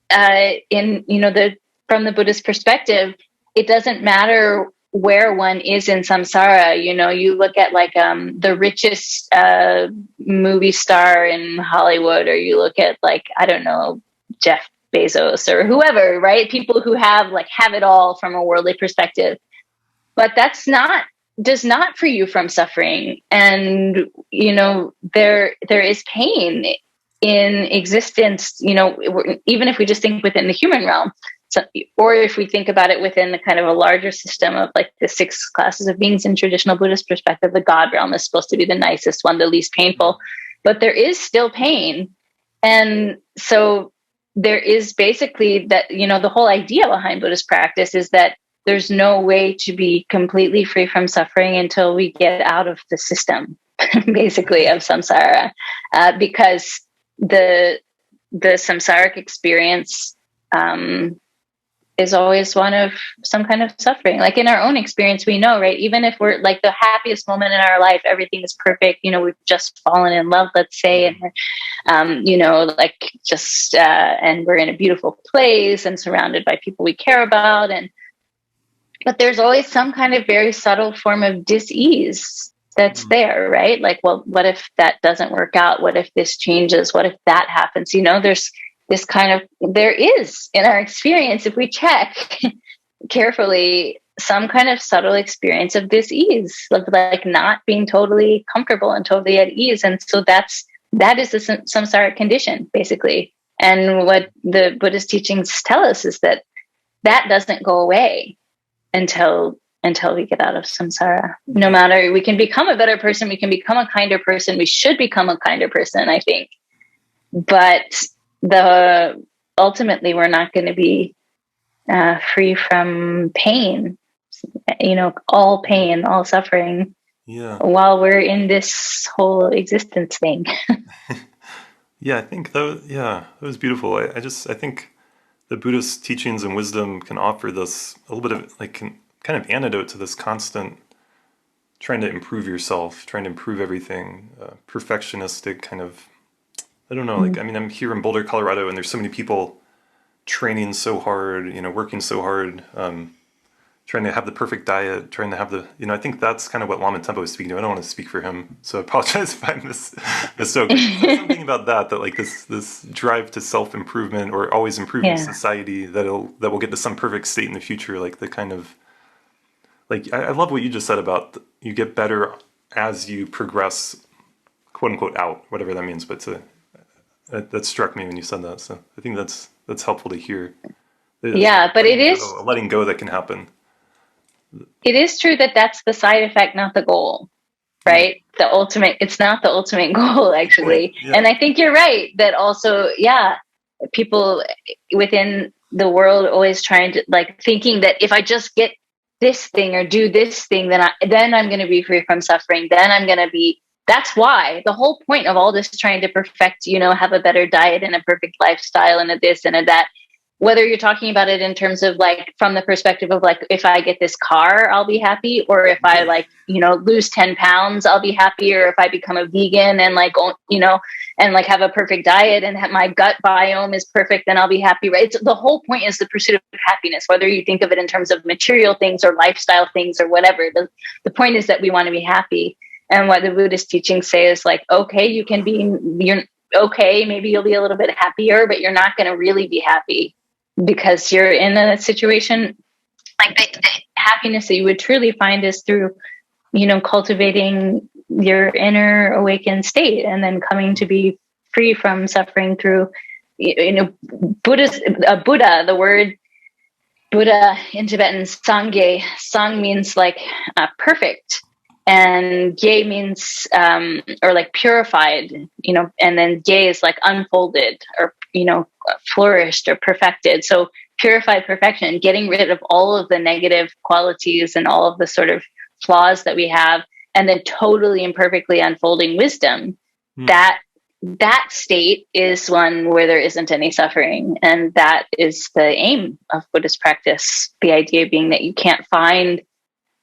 from the Buddhist perspective, it doesn't matter where one is in samsara. You look at like the richest movie star in Hollywood, or you look at like, I don't know, Jeff Bezos or whoever, right? People who have it all from a worldly perspective, but does not free you from suffering. And there is pain in existence, even if we just think within the human realm. So, or if we think about it within the kind of a larger system of like the 6 classes of beings in traditional Buddhist perspective, the God realm is supposed to be the nicest one, the least painful, but there is still pain. And so there is basically that, the whole idea behind Buddhist practice is that there's no way to be completely free from suffering until we get out of the system, basically, of samsara, because the samsaric experience, is always one of some kind of suffering. Like in our own experience, we know, right? Even if we're like the happiest moment in our life, everything is perfect. We've just fallen in love, let's say, and we're, and we're in a beautiful place and surrounded by people we care about. But there's always some kind of very subtle form of dis-ease that's there, right? Like, well, what if that doesn't work out? What if this changes? What if that happens? There's this there is in our experience, if we check carefully, some kind of subtle experience of dis-ease, of like not being totally comfortable and totally at ease. And so that is the samsaric condition, basically. And what the Buddhist teachings tell us is that doesn't go away until we get out of samsara. No matter, we can become a better person, we can become a kinder person, we should become a kinder person, I think. But ultimately we're not going to be free from pain, all pain, all suffering, while we're in this whole existence thing. Yeah, I think that was beautiful. I think the Buddhist teachings and wisdom can offer this a little bit of kind of antidote to this constant trying to improve yourself, trying to improve everything, perfectionistic kind of, I don't know, I'm here in Boulder, Colorado, and there's so many people training so hard, working so hard, trying to have the perfect diet, trying to have the, I think that's kind of what Lama Tempo was speaking to. I don't want to speak for him, so I apologize if I misspoke. Something about that this drive to self-improvement or always improving society that will get to some perfect state in the future, like the kind of, I love what you just said about you get better as you progress, quote unquote, out, whatever that means. But that struck me when you said that. So I think that's helpful to hear. But it is a letting go that can happen. It is true that that's the side effect, not the goal, right? It's not the ultimate goal, actually. Yeah. And I think you're right that also, people within the world always trying to thinking that if I just get this thing or do this thing, then I'm going to be free from suffering. That's why the whole point of all this trying to perfect, have a better diet and a perfect lifestyle and a this and a that, whether you're talking about it in terms of from the perspective of if I get this car, I'll be happy. Or if I lose 10 pounds, I'll be happy. Or if I become a vegan and have a perfect diet and my gut biome is perfect, then I'll be happy. Right. The whole point is the pursuit of happiness, whether you think of it in terms of material things or lifestyle things or whatever. The point is that we want to be happy. And what the Buddhist teachings say is okay, you're okay. Maybe you'll be a little bit happier, but you're not going to really be happy. Because you're in a situation the happiness that you would truly find is through, cultivating your inner awakened state and then coming to be free from suffering through, Buddha, the word Buddha in Tibetan, Sangye. Sang means perfect. And Gye means, purified, and then Gye is unfolded or, flourished or perfected. So purified perfection, getting rid of all of the negative qualities and all of the sort of flaws that we have, and then totally and perfectly unfolding wisdom. That state is one where there isn't any suffering. And that is the aim of Buddhist practice. The idea being that you can't find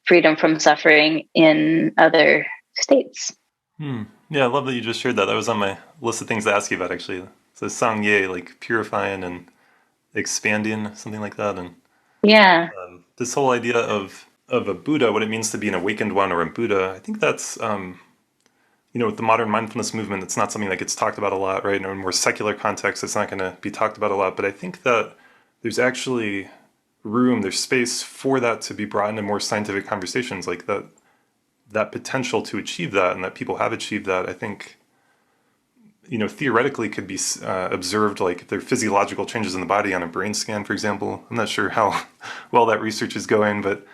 freedom from suffering in other states. Yeah, I love that you just shared that. That was on my list of things to ask you about, actually. So Sangye, purifying and expanding, something like that. And this whole idea of a Buddha, what it means to be an awakened one or a Buddha, I think that's, with the modern mindfulness movement, it's not something that gets talked about a lot, right? In a more secular context, it's not going to be talked about a lot. But I think that there's actually there's space for that to be brought into more scientific conversations, that potential to achieve that, and that people have achieved that, I think, theoretically could be observed, if there are physiological changes in the body on a brain scan, for example. I'm not sure how well that research is going, but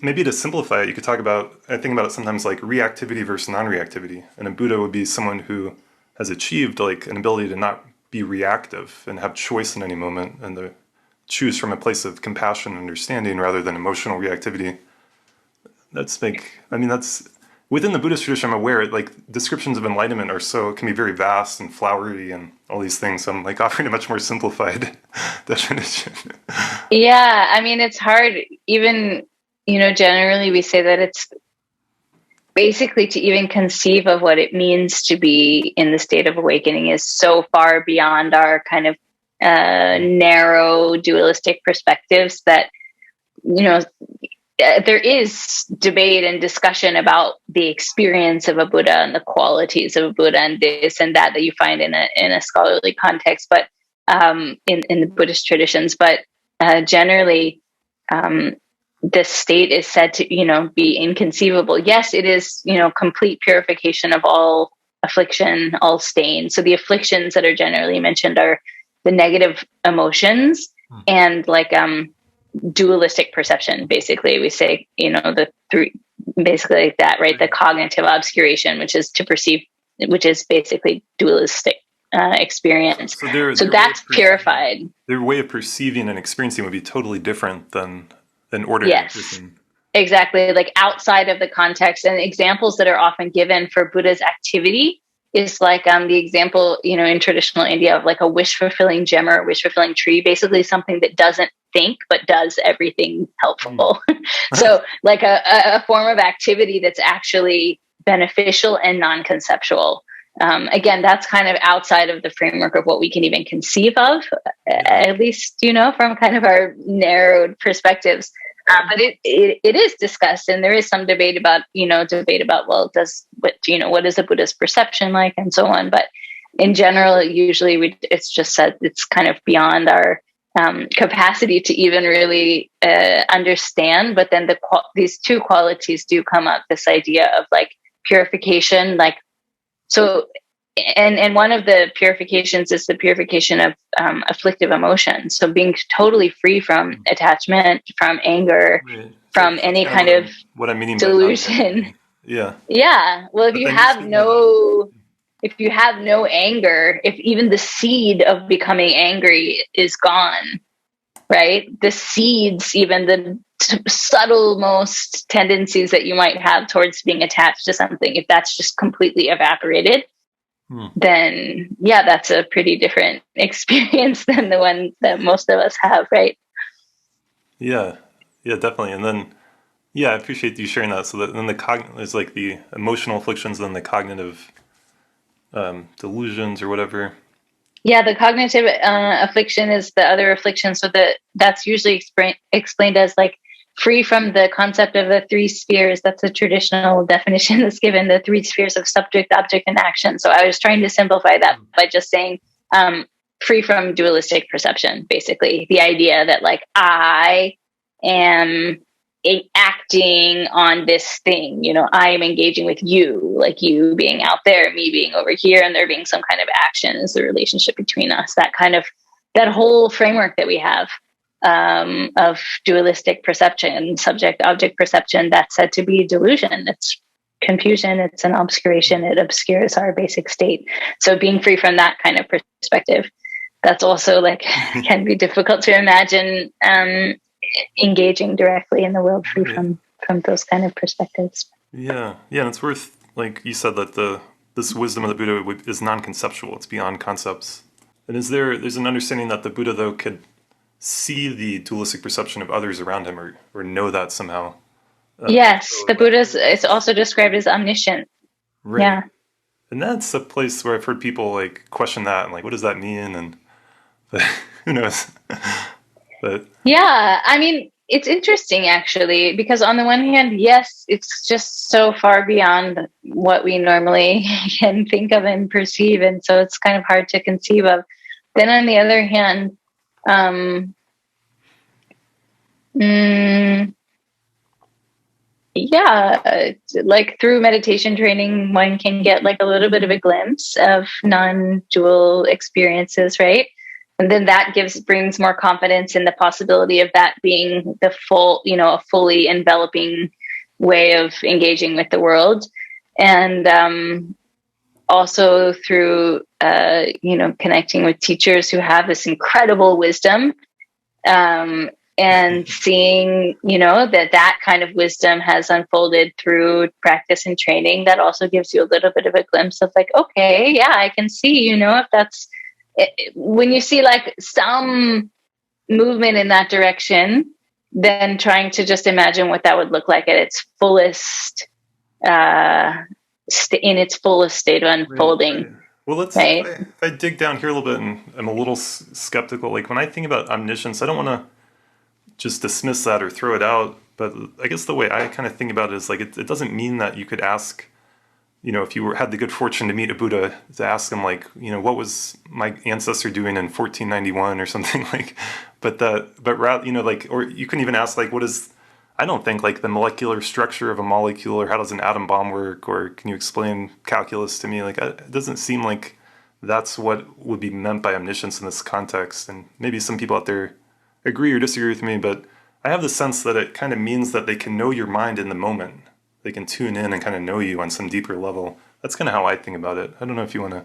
maybe to simplify it, you could I think about it sometimes reactivity versus non-reactivity. And a Buddha would be someone who has achieved an ability to not be reactive and have choice in any moment, and to choose from a place of compassion and understanding rather than emotional reactivity. That's within the Buddhist tradition, I'm aware, descriptions of enlightenment can be very vast and flowery and all these things. So I'm offering a much more simplified definition. Yeah, it's hard. Even, generally we say that it's basically to even conceive of what it means to be in the state of awakening is so far beyond our kind of narrow dualistic perspectives that, there is debate and discussion about the experience of a Buddha and the qualities of a Buddha and this and that you find in a scholarly context, but in the Buddhist traditions. But generally, this state is said to, be inconceivable. Yes, it is, complete purification of all affliction, all stain. So the afflictions that are generally mentioned are the negative emotions and dualistic perception. Basically, we say, the three, basically like that, right? The cognitive obscuration, which is to perceive, which is basically dualistic experience. So So that's purified. Their way of perceiving and experiencing would be totally different than an ordinary Yes. person. Exactly, like outside of the context. And examples that are often given for Buddha's activity is like the example, in traditional India of like a wish-fulfilling gem or a wish-fulfilling tree, basically something that doesn't think but does everything helpful. So like a form of activity that's actually beneficial and non-conceptual. Again, that's kind of outside of the framework of what we can even conceive of, at least, from kind of our narrowed perspectives. But it is discussed, and there is some debate about, well, what is a Buddhist perception like, and so on. But in general, usually it's just said it's kind of beyond our capacity to even really understand. But then these two qualities do come up, this idea of like purification, like, so, and one of the purifications is the purification of afflictive emotions. So being totally free from attachment, from anger, from any kind of what I'm meaning delusion. Yeah. Yeah. Well, if you have no anger, if even the seed of becoming angry is gone, right? The seeds, even the subtle most tendencies that you might have towards being attached to something, if that's just completely evaporated, then that's a pretty different experience than the one that most of us have, right? Yeah, definitely. And then, I appreciate you sharing that. So that then there's like the emotional afflictions, then the cognitive delusions or whatever. Yeah, the cognitive affliction is the other affliction. So that's usually explained as like free from the concept of the three spheres. That's a traditional definition that's given, the three spheres of subject, object, and action. So I was trying to simplify that by just saying free from dualistic perception, basically. The idea that like I am acting on this thing, I am engaging with you, like you being out there, me being over here, and there being some kind of action is the relationship between us. That whole framework that we have of dualistic perception, subject-object perception, that's said to be delusion. It's confusion. It's an obscuration. It obscures our basic state. So being free from that kind of perspective, that's also like can be difficult to imagine engaging directly in the world free from those kind of perspectives. Yeah, and it's worth, like you said, that this wisdom of the Buddha is non-conceptual. It's beyond concepts. And there's an understanding that the Buddha, though, could see the dualistic perception of others around him or know that somehow. Yes, the Buddha is also described as omniscient. Right. Yeah. And that's a place where I've heard people like question that and like, what does that mean? But who knows? But yeah, I mean, it's interesting actually, because on the one hand, yes, it's just so far beyond what we normally can think of and perceive. And so it's kind of hard to conceive of. Then on the other hand, like through meditation training, one can get like a little bit of a glimpse of non-dual experiences, right? And then that brings more confidence in the possibility of that being the full, a fully enveloping way of engaging with the world. And also through, connecting with teachers who have this incredible wisdom, and seeing, that kind of wisdom has unfolded through practice and training, that also gives you a little bit of a glimpse of like, okay, yeah, I can see, if that's, when you see like some movement in that direction, then trying to just imagine what that would look like at its fullest, in its fullest state of unfolding. Right. Well, if I dig down here a little bit, and I'm a little skeptical, like when I think about omniscience, I don't want to just dismiss that or throw it out, but I guess the way I kind of think about it is like, it doesn't mean that you could ask, if you had the good fortune to meet a Buddha, to ask him like, what was my ancestor doing in 1491 or something like, but rather, like, or you can even ask like, I don't think like the molecular structure of a molecule, or how does an atom bomb work, or can you explain calculus to me? Like, it doesn't seem like that's what would be meant by omniscience in this context. And maybe some people out there agree or disagree with me, but I have the sense that it kind of means that they can know your mind in the moment. They can tune in and kind of know you on some deeper level. That's kind of how I think about it. I don't know if you want to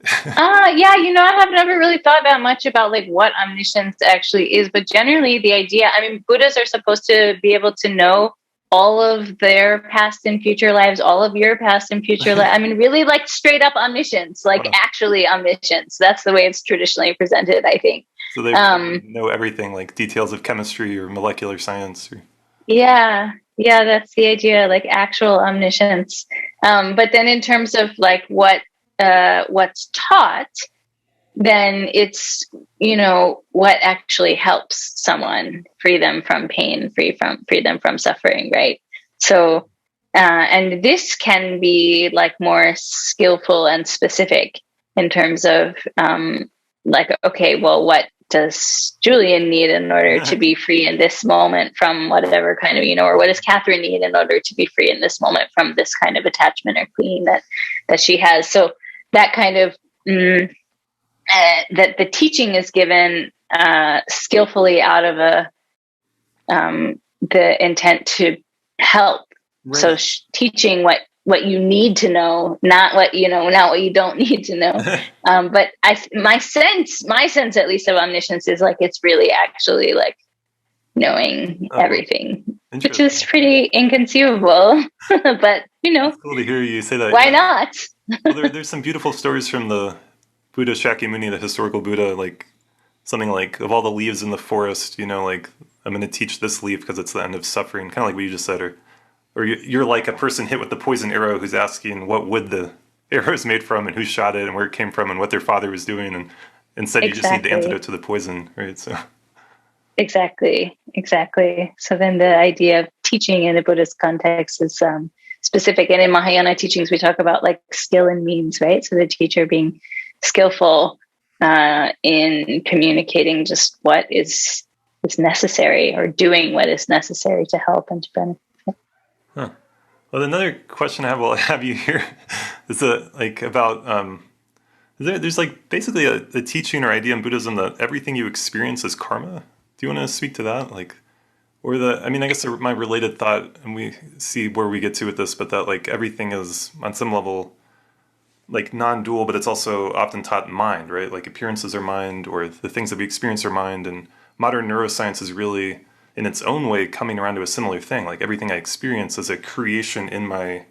Yeah, I have never really thought that much about like what omniscience actually is, but generally the idea, I mean, Buddhas are supposed to be able to know all of their past and future lives, all of your past and future lives. I mean, really like straight up omniscience, like Wow. actually omniscience. That's the way it's traditionally presented, I think. So they know everything, like details of chemistry or molecular science. Or... Yeah, that's the idea, like actual omniscience. But then in terms of like what's taught, then it's what actually helps someone free them from pain, free them from suffering, right? So and this can be like more skillful and specific in terms of like, okay, well, what does Julian need in order to be free in this moment from whatever kind of, or what does Catherine need in order to be free in this moment from this kind of attachment or clinging that she has? So that kind of that the teaching is given skillfully out of the intent to help. Right. So teaching what you need to know, not what you don't need to know. But my sense at least of omniscience is like it's really actually like knowing everything, which is pretty inconceivable. But it's cool to hear you say that. Why not? Well, there's some beautiful stories from the Buddha Shakyamuni, the historical Buddha, like something like, of all the leaves in the forest, like, I'm going to teach this leaf because it's the end of suffering, kind of like what you just said. Or you're like a person hit with the poison arrow who's asking what wood the arrow is made from and who shot it and where it came from and what their father was doing. And instead you just need the antidote to the poison, right? So Exactly. So then the idea of teaching in a Buddhist context is specific. And in Mahayana teachings, we talk about like skill and means, right? So the teacher being skillful in communicating just what is necessary, or doing what is necessary to help and to benefit. Huh. Well, another question I have while I have you here is about there's like basically a teaching or idea in Buddhism that everything you experience is karma. Do you want to speak to that? Like, or I guess my related thought, and we see where we get to with this, but that like everything is on some level like non-dual, but it's also often taught in mind, right? Like appearances are mind, or the things that we experience are mind. And modern neuroscience is really, in its own way, coming around to a similar thing. Like everything I experience is a creation in my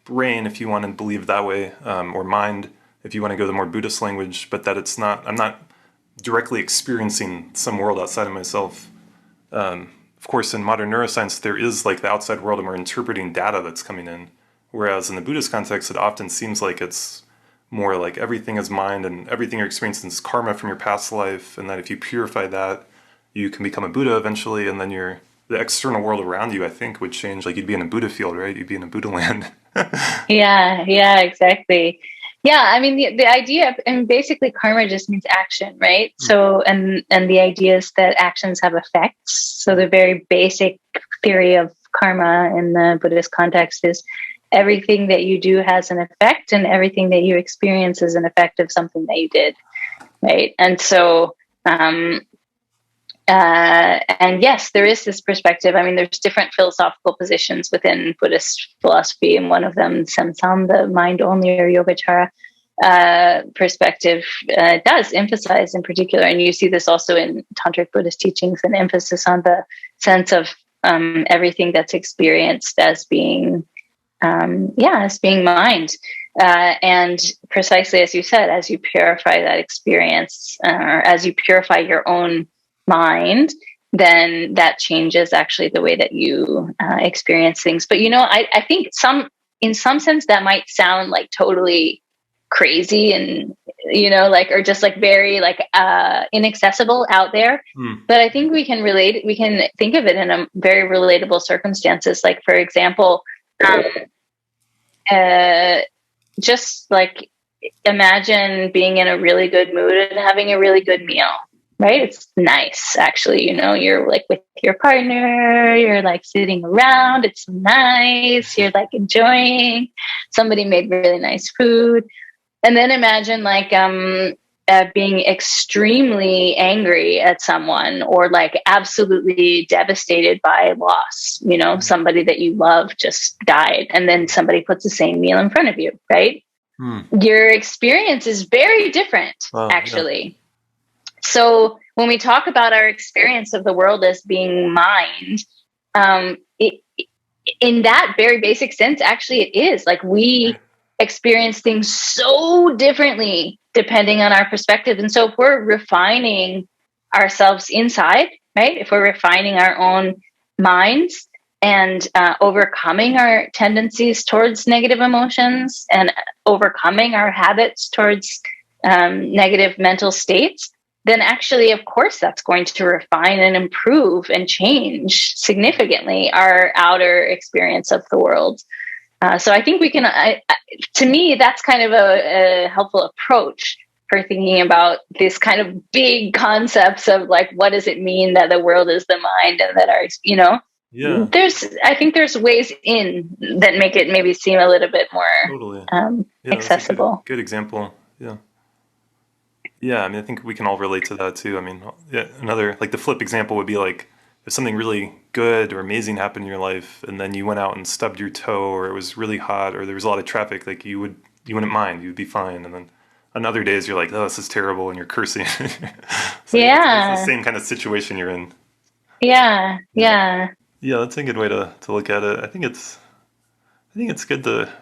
brain, if you want to believe that way, or mind, if you want to go the more Buddhist language, but that I'm not directly experiencing some world outside of myself. Of course, in modern neuroscience, there is like the outside world and we're interpreting data that's coming in. Whereas in the Buddhist context, it often seems like it's more like everything is mind and everything you're experiencing is karma from your past life. And that if you purify that, you can become a Buddha eventually. And then the external world around you, I think, would change. Like you'd be in a Buddha field, right? You'd be in a Buddha land. Yeah, exactly. Yeah, I mean, the idea, and basically karma just means action, right? So, and the idea is that actions have effects. So the very basic theory of karma in the Buddhist context is everything that you do has an effect, and everything that you experience is an effect of something that you did, right? And so, and yes, there is this perspective. I mean, there's different philosophical positions within Buddhist philosophy, and one of them, Samsam, the mind-only or Yogacara perspective, does emphasize in particular, and you see this also in Tantric Buddhist teachings, an emphasis on the sense of everything that's experienced as being mind. And precisely as you said, as you purify that experience, or as you purify your own mind, then that changes actually the way that you experience things. But I think in some sense that might sound like totally crazy and or just like very like inaccessible out there. But I think we can think of it in a very relatable circumstances. Like, for example, just like imagine being in a really good mood and having a really good meal, right? It's nice, actually. You're like with your partner, you're like sitting around, it's nice, you're like enjoying, somebody made really nice food. And then imagine like being extremely angry at someone, or like absolutely devastated by loss. Somebody that you love just died, and then somebody puts the same meal in front of you, right? your experience is very different, actually. Yeah. So when we talk about our experience of the world as being mind, in that very basic sense, actually it is. Like, we experience things so differently depending on our perspective. And so if we're refining ourselves inside, right? If we're refining our own minds and overcoming our tendencies towards negative emotions and overcoming our habits towards negative mental states, then actually, of course, that's going to refine and improve and change significantly our outer experience of the world. So I think we can, to me, that's kind of a helpful approach for thinking about this kind of big concepts of like, what does it mean that the world is the mind and that our, I think there's ways in that make it maybe seem a little bit more accessible. That's a good example. Yeah. Yeah, I mean, I think we can all relate to that too. I mean, another, like the flip example would be like, if something really good or amazing happened in your life and then you went out and stubbed your toe, or it was really hot, or there was a lot of traffic, like you wouldn't mind, you'd be fine. And then on other days you're like, oh, this is terrible, and you're cursing. So it's the same kind of situation you're in. Yeah. Yeah, that's a good way to look at it. I think it's good to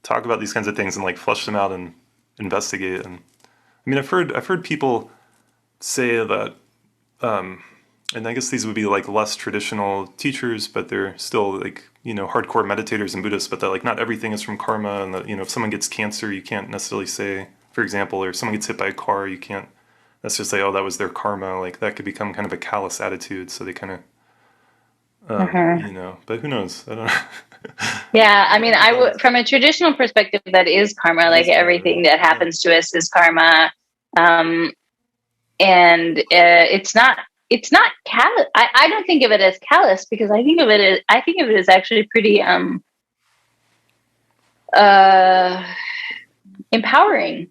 talk about these kinds of things and like flesh them out and investigate. And I mean, I've heard people say that, and I guess these would be like less traditional teachers, but they're still like, hardcore meditators and Buddhists, but that like not everything is from karma, and that, if someone gets cancer, you can't necessarily say, for example, or if someone gets hit by a car, you can't necessarily say, oh, that was their karma. Like that could become kind of a callous attitude. So they kind of, but who knows? I don't know. Yeah, I mean, from a traditional perspective, that is karma. Like everything that happens to us is karma, and it's not callous. I don't think of it as callous, because I think of it as actually pretty empowering,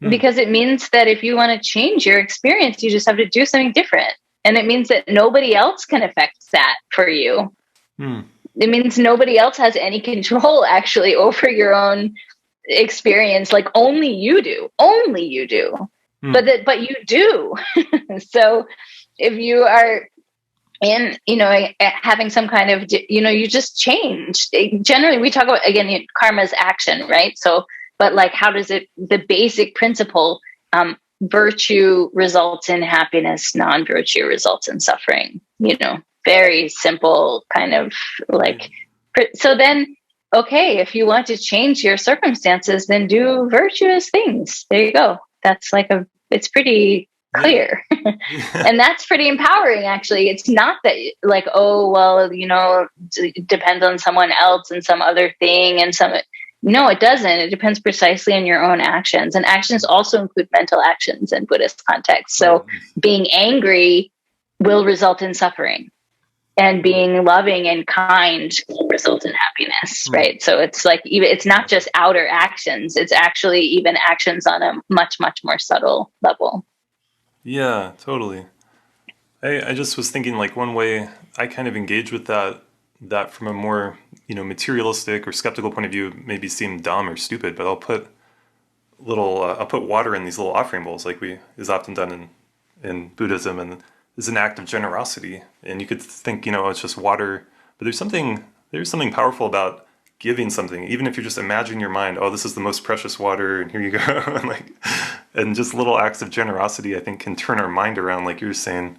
because it means that if you want to change your experience, you just have to do something different, and it means that nobody else can affect that for you. It means nobody else has any control actually over your own experience. Like only you do. But you do. So if you are in, having some kind of, you just change. Generally, we talk about, again, karma's action, right? So, but like, how does the basic principle, virtue results in happiness, non-virtue results in suffering, very simple kind of like, so then, okay, if you want to change your circumstances, then do virtuous things. There you go. That's like it's pretty clear. And that's pretty empowering, actually. It's not that like, oh, well, it depends on someone else and some other thing no, it doesn't. It depends precisely on your own actions. And actions also include mental actions in Buddhist context. So being angry will result in suffering, and being loving and kind will result in happiness, right? So it's like, it's not just outer actions. It's actually even actions on a much, much more subtle level. Yeah, totally. I just was thinking like one way I kind of engage with that from a more, materialistic or skeptical point of view maybe seem dumb or stupid, but I'll put water in these little offering bowls, like is often done in Buddhism, and is an act of generosity. And you could think, it's just water, but there's something powerful about giving something, even if you just imagine in your mind, oh, this is the most precious water, and here you go. and just little acts of generosity, I think, can turn our mind around, like you were saying.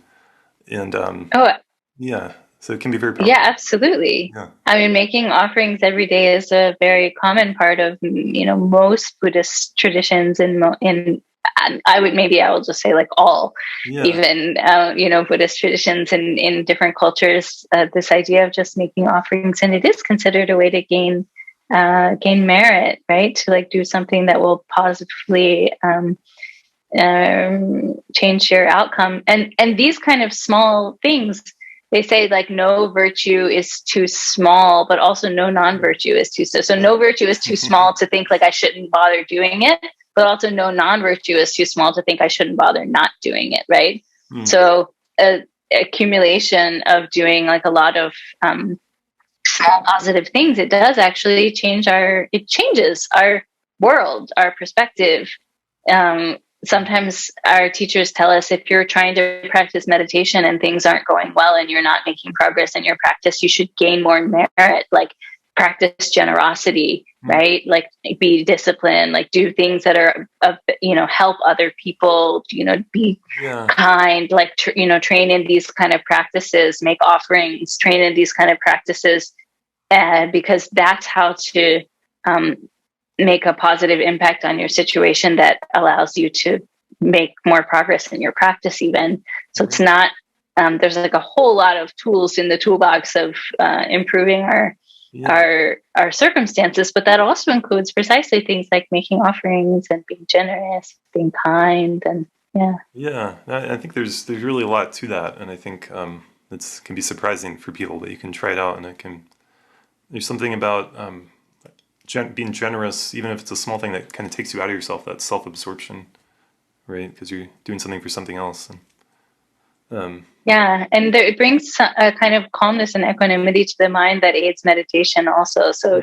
And yeah, so it can be very powerful. Yeah, absolutely. Yeah. I mean, making offerings every day is a very common part of, most Buddhist traditions, I will just say like all, even, Buddhist traditions in different cultures, this idea of just making offerings, and it is considered a way to gain merit, right? To like do something that will positively change your outcome. And these kind of small things, they say like no virtue is too small, but also no non-virtue is too so no virtue is too small to think like I shouldn't bother doing it, but also no non-virtue is too small to think I shouldn't bother not doing it, right? So accumulation of doing like a lot of small positive things, it does actually changes our world, our perspective. Sometimes our teachers tell us, if you're trying to practice meditation and things aren't going well and you're not making progress in your practice, you should gain more merit, like practice generosity, right? Like be disciplined, like do things that are, help other people, be kind, like, train in these kind of practices, make offerings, train in these kind of practices, because that's how to make a positive impact on your situation that allows you to make more progress in your practice even. So it's not, there's like a whole lot of tools in the toolbox of improving our circumstances, but that also includes precisely things like making offerings and being generous, being kind, and I think there's really a lot to that, and I think it can be surprising for people, but you can try it out, and there's something about being generous, even if it's a small thing, that kind of takes you out of yourself, that self-absorption, right? Because you're doing something for something else. And it brings a kind of calmness and equanimity to the mind that aids meditation also. So,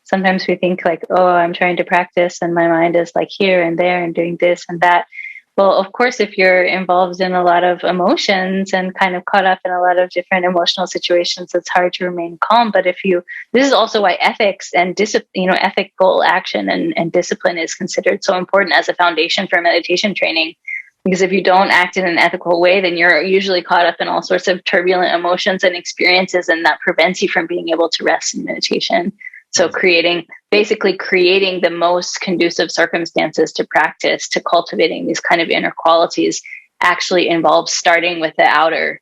sometimes we think like, oh, I'm trying to practice and my mind is like here and there and doing this and that. Well, of course, if you're involved in a lot of emotions and kind of caught up in a lot of different emotional situations, it's hard to remain calm. But this is also why ethics and ethical action and discipline is considered so important as a foundation for meditation training. Because if you don't act in an ethical way, then you're usually caught up in all sorts of turbulent emotions and experiences, and that prevents you from being able to rest in meditation. So basically creating the most conducive circumstances to practice, to cultivating these kind of inner qualities, actually involves starting with the outer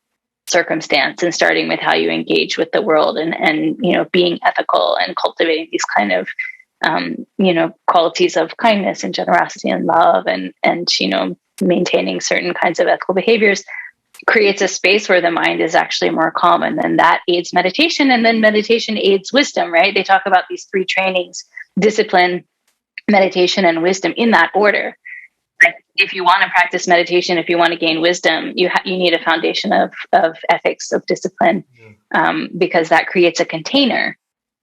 circumstance and starting with how you engage with the world, and being ethical and cultivating these kind of qualities of kindness and generosity and love, and maintaining certain kinds of ethical behaviors creates a space where the mind is actually more calm, and then that aids meditation, and then meditation aids wisdom, right? They talk about these three trainings: discipline, meditation, and wisdom, in that order. Like, if you want to practice meditation, if you want to gain wisdom, you need a foundation of ethics, of discipline, because that creates a container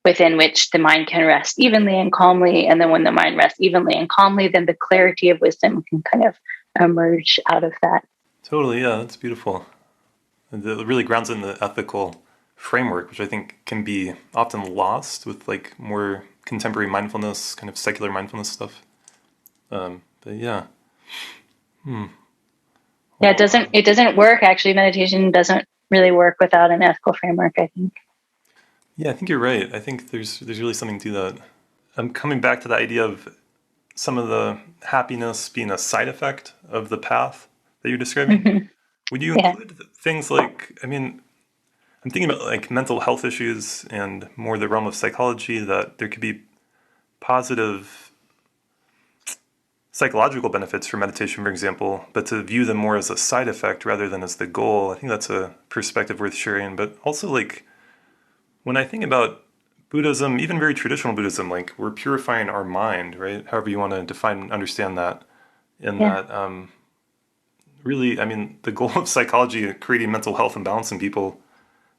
within which the mind can rest evenly and calmly. And then when the mind rests evenly and calmly, then the clarity of wisdom can kind of emerge out of that. Totally, yeah, that's beautiful. And it really grounds in the ethical framework, which I think can be often lost with like more contemporary mindfulness, kind of secular mindfulness stuff. But yeah. Yeah, it doesn't work. Actually, meditation doesn't really work without an ethical framework, I think. Yeah, I think you're right. I think there's really something to that. I'm coming back to the idea of some of the happiness being a side effect of the path that you're describing. Mm-hmm. Would you include things like, I'm thinking about like mental health issues and more the realm of psychology, that there could be positive psychological benefits for meditation, for example, but to view them more as a side effect rather than as the goal. I think that's a perspective worth sharing. But also, like, when I think about Buddhism, even very traditional Buddhism, like, we're purifying our mind, right? However you want to define and understand that. And that really, the goal of psychology, creating mental health and balance in people,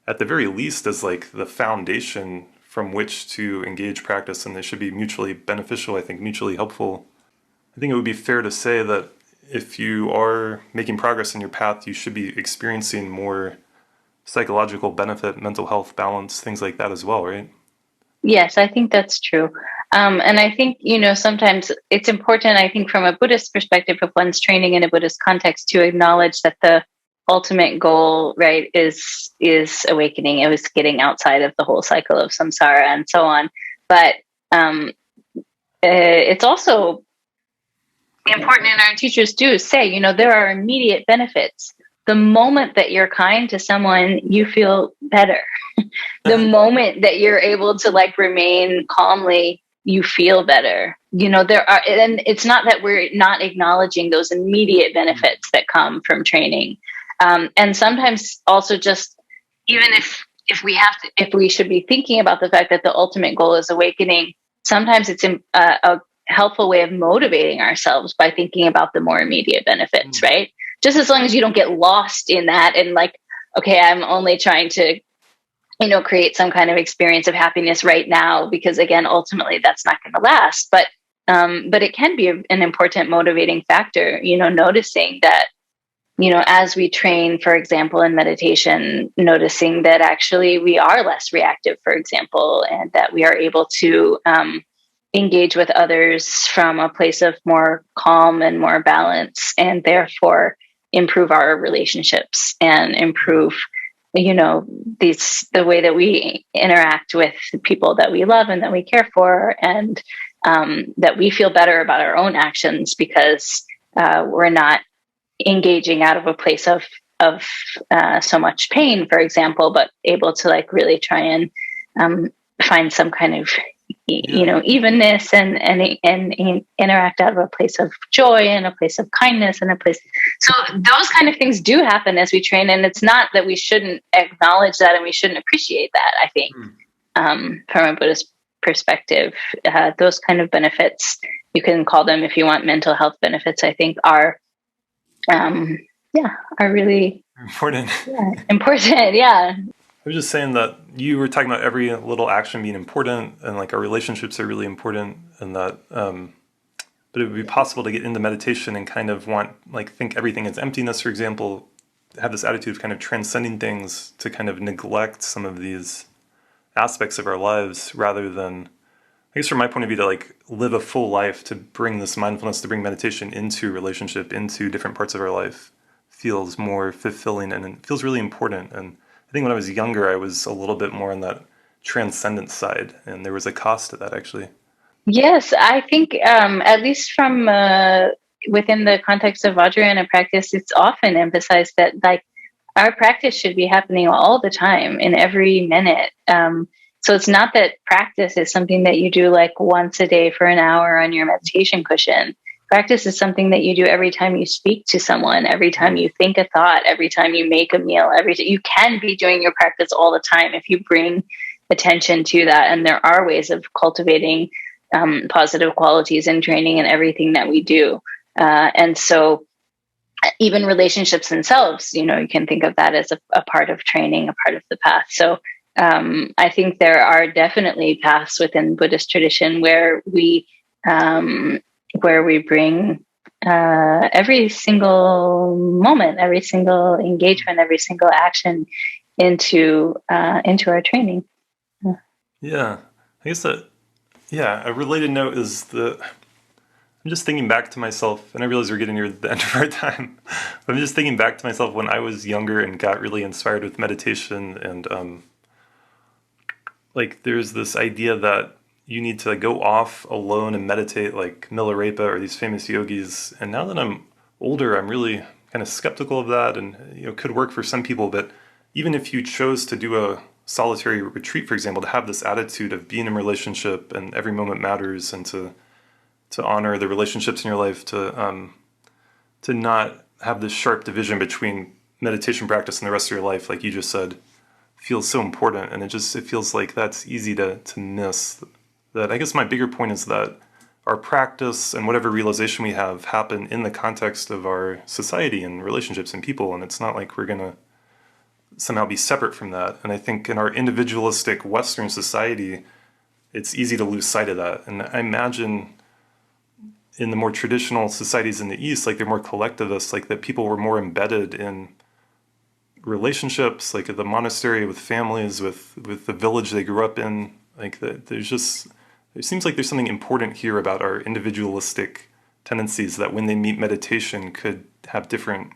at the very least, is like the foundation from which to engage practice, and they should be mutually beneficial, I think, mutually helpful. I think it would be fair to say that if you are making progress in your path, you should be experiencing more psychological benefit, mental health, balance, things like that as well, right? Yes, I think that's true. And I think, sometimes it's important, I think, from a Buddhist perspective, of one's training in a Buddhist context, to acknowledge that the ultimate goal, right, is awakening. It was getting outside of the whole cycle of samsara and so on. But it's also important, and our teachers do say, there are immediate benefits. The moment that you're kind to someone, you feel better. The moment that you're able to like remain calmly, you feel better. There are, and it's not that we're not acknowledging those immediate benefits that come from training. And sometimes also, just even if we should be thinking about the fact that the ultimate goal is awakening, sometimes it's a helpful way of motivating ourselves by thinking about the more immediate benefits, right? Just as long as you don't get lost in that and like, okay, I'm only trying to, create some kind of experience of happiness right now, because again, ultimately that's not going to last. But But it can be an important motivating factor, noticing that, as we train, for example, in meditation, noticing that actually we are less reactive, for example, and that we are able to engage with others from a place of more calm and more balance, and therefore improve our relationships and improve, the way that we interact with people that we love and that we care for, and that we feel better about our own actions because we're not engaging out of a place of so much pain, for example, but able to like really try and find some kind of evenness and interact out of a place of joy and a place of kindness and a place. So those kind of things do happen as we train, and it's not that we shouldn't acknowledge that and we shouldn't appreciate that. I think from a Buddhist perspective, those kind of benefits, you can call them if you want mental health benefits, I think are really important. Important. Yeah. I was just saying that you were talking about every little action being important, and like our relationships are really important, and that but it would be possible to get into meditation and kind of think everything is emptiness, for example, have this attitude of kind of transcending things, to kind of neglect some of these aspects of our lives, rather than, I guess from my point of view, to like live a full life, to bring this mindfulness, to bring meditation into relationship, into different parts of our life, feels more fulfilling, and it feels really important. And I think when I was younger, I was a little bit more on that transcendent side, and there was a cost to that, actually. Yes, I think at least from within the context of Vajrayana practice, it's often emphasized that like our practice should be happening all the time, in every minute. So it's not that practice is something that you do like once a day for an hour on your meditation cushion. Practice is something that you do every time you speak to someone, every time you think a thought, every time you make a meal, you can be doing your practice all the time if you bring attention to that. And there are ways of cultivating positive qualities in training and everything that we do. And so even relationships themselves, you can think of that as a part of training, a part of the path. So I think there are definitely paths within Buddhist tradition where we bring every single moment, every single engagement, every single action into our training. Yeah, I guess that. Yeah, a related note is I'm just thinking back to myself, and I realize we're getting near the end of our time. But I'm just thinking back to myself when I was younger and got really inspired with meditation, and there's this idea that you need to go off alone and meditate, like Milarepa or these famous yogis. And now that I'm older, I'm really kind of skeptical of that, and it could work for some people. But even if you chose to do a solitary retreat, for example, to have this attitude of being in relationship and every moment matters, and to honor the relationships in your life, to not have this sharp division between meditation practice and the rest of your life, like you just said, feels so important. And it feels like that's easy to miss. That, I guess my bigger point is that our practice and whatever realization we have happen in the context of our society and relationships and people, and it's not like we're going to somehow be separate from that. And I think in our individualistic Western society, it's easy to lose sight of that. And I imagine in the more traditional societies in the East, like they're more collectivist, like that people were more embedded in relationships, like at the monastery, with families, with the village they grew up in. Like that, it seems like there's something important here about our individualistic tendencies that when they meet meditation could have different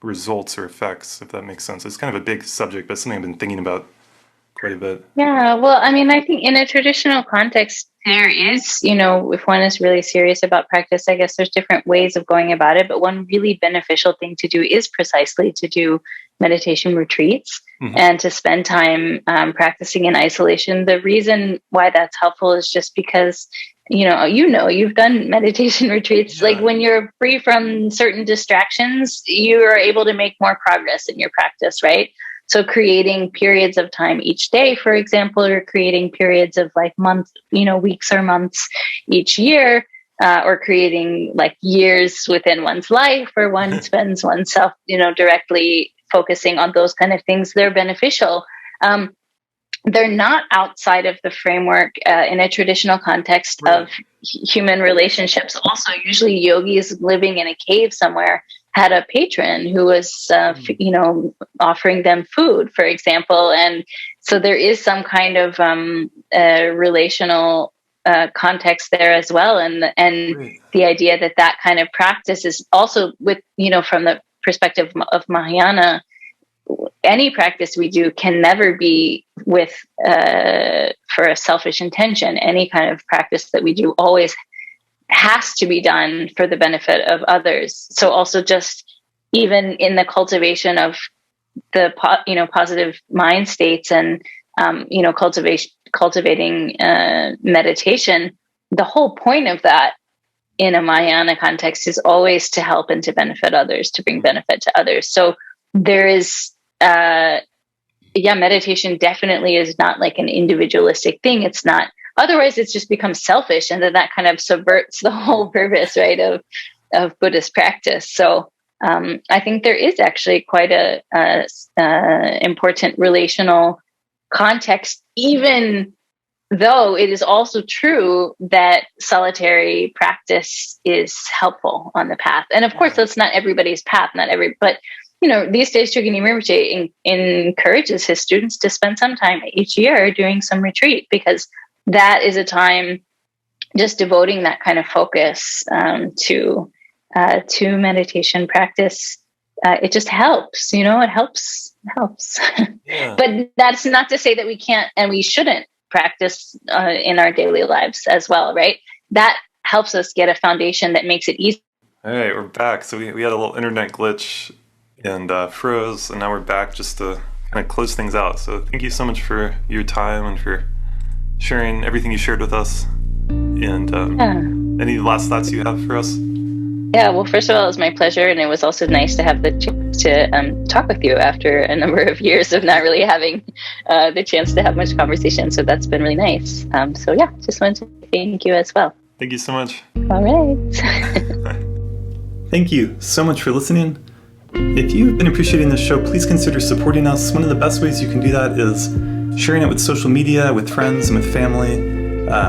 results or effects, if that makes sense. It's kind of a big subject, but something I've been thinking about quite a bit. Yeah, well, I mean, I think in a traditional context, there is, if one is really serious about practice, I guess there's different ways of going about it. But one really beneficial thing to do is precisely to do meditation retreats and to spend time practicing in isolation. The reason why that's helpful is just because, you've done meditation retreats. Yeah. Like when you're free from certain distractions, you are able to make more progress in your practice, right? So creating periods of time each day, for example, or creating periods of like months, weeks or months each year, or creating like years within one's life where one spends oneself, directly focusing on those kind of things, they're beneficial. they're not outside of the framework in a traditional context of human relationships. Also, usually yogis living in a cave somewhere had a patron who was, offering them food, for example. And so there is some kind of relational context there as well. And the idea that kind of practice is also with, from the perspective of Mahayana, any practice we do can never be with for a selfish intention. Any kind of practice that we do always has to be done for the benefit of others. So also just even in the cultivation of the positive mind states and cultivating meditation, the whole point of that in a Mahayana context is always to help and to benefit others, to bring benefit to others. So there is meditation definitely is not like an individualistic thing. It's not, otherwise it's just becomes selfish, and then that kind of subverts the whole purpose, right, of Buddhist practice. So I think there is actually quite a important relational context, even though it is also true that solitary practice is helpful on the path. And of course, that's not everybody's path, but these days, Chokyi Nyima Rinpoche encourages his students to spend some time each year doing some retreat, because that is a time just devoting that kind of focus to meditation practice. It just helps, it helps. Yeah. But that's not to say that we can't and we shouldn't practice in our daily lives as well, right? That helps us get a foundation that makes it easy. All right, we're back. So we had a little internet glitch and froze, and now we're back just to kind of close things out. So thank you so much for your time and for sharing everything you shared with us. And any last thoughts you have for us? Yeah, well, first of all, it was my pleasure, and it was also nice to have the chance to talk with you after a number of years of not really having the chance to have much conversation. So that's been really nice. Just wanted to thank you as well. Thank you so much. All right. Thank you so much for listening. If you've been appreciating this show, please consider supporting us. One of the best ways you can do that is sharing it with social media, with friends and with family,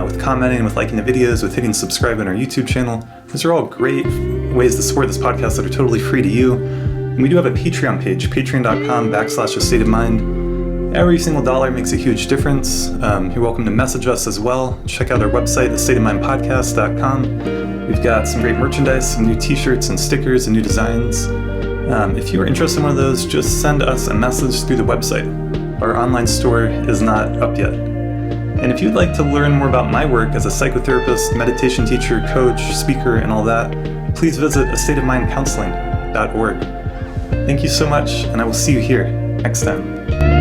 with commenting, with liking the videos, with hitting subscribe on our YouTube channel. Those are all great ways to support this podcast that are totally free to you. And we do have a Patreon page, patreon.com/astateofmind. Every single dollar makes a huge difference. You're welcome to message us as well. Check out our website, astateofmindpodcast.com. We've got some great merchandise, some new t-shirts and stickers and new designs. If you are interested in one of those, just send us a message through the website. Our online store is not up yet. And if you'd like to learn more about my work as a psychotherapist, meditation teacher, coach, speaker, and all that, please visit astateofmindcounseling.org. Thank you so much, and I will see you here next time.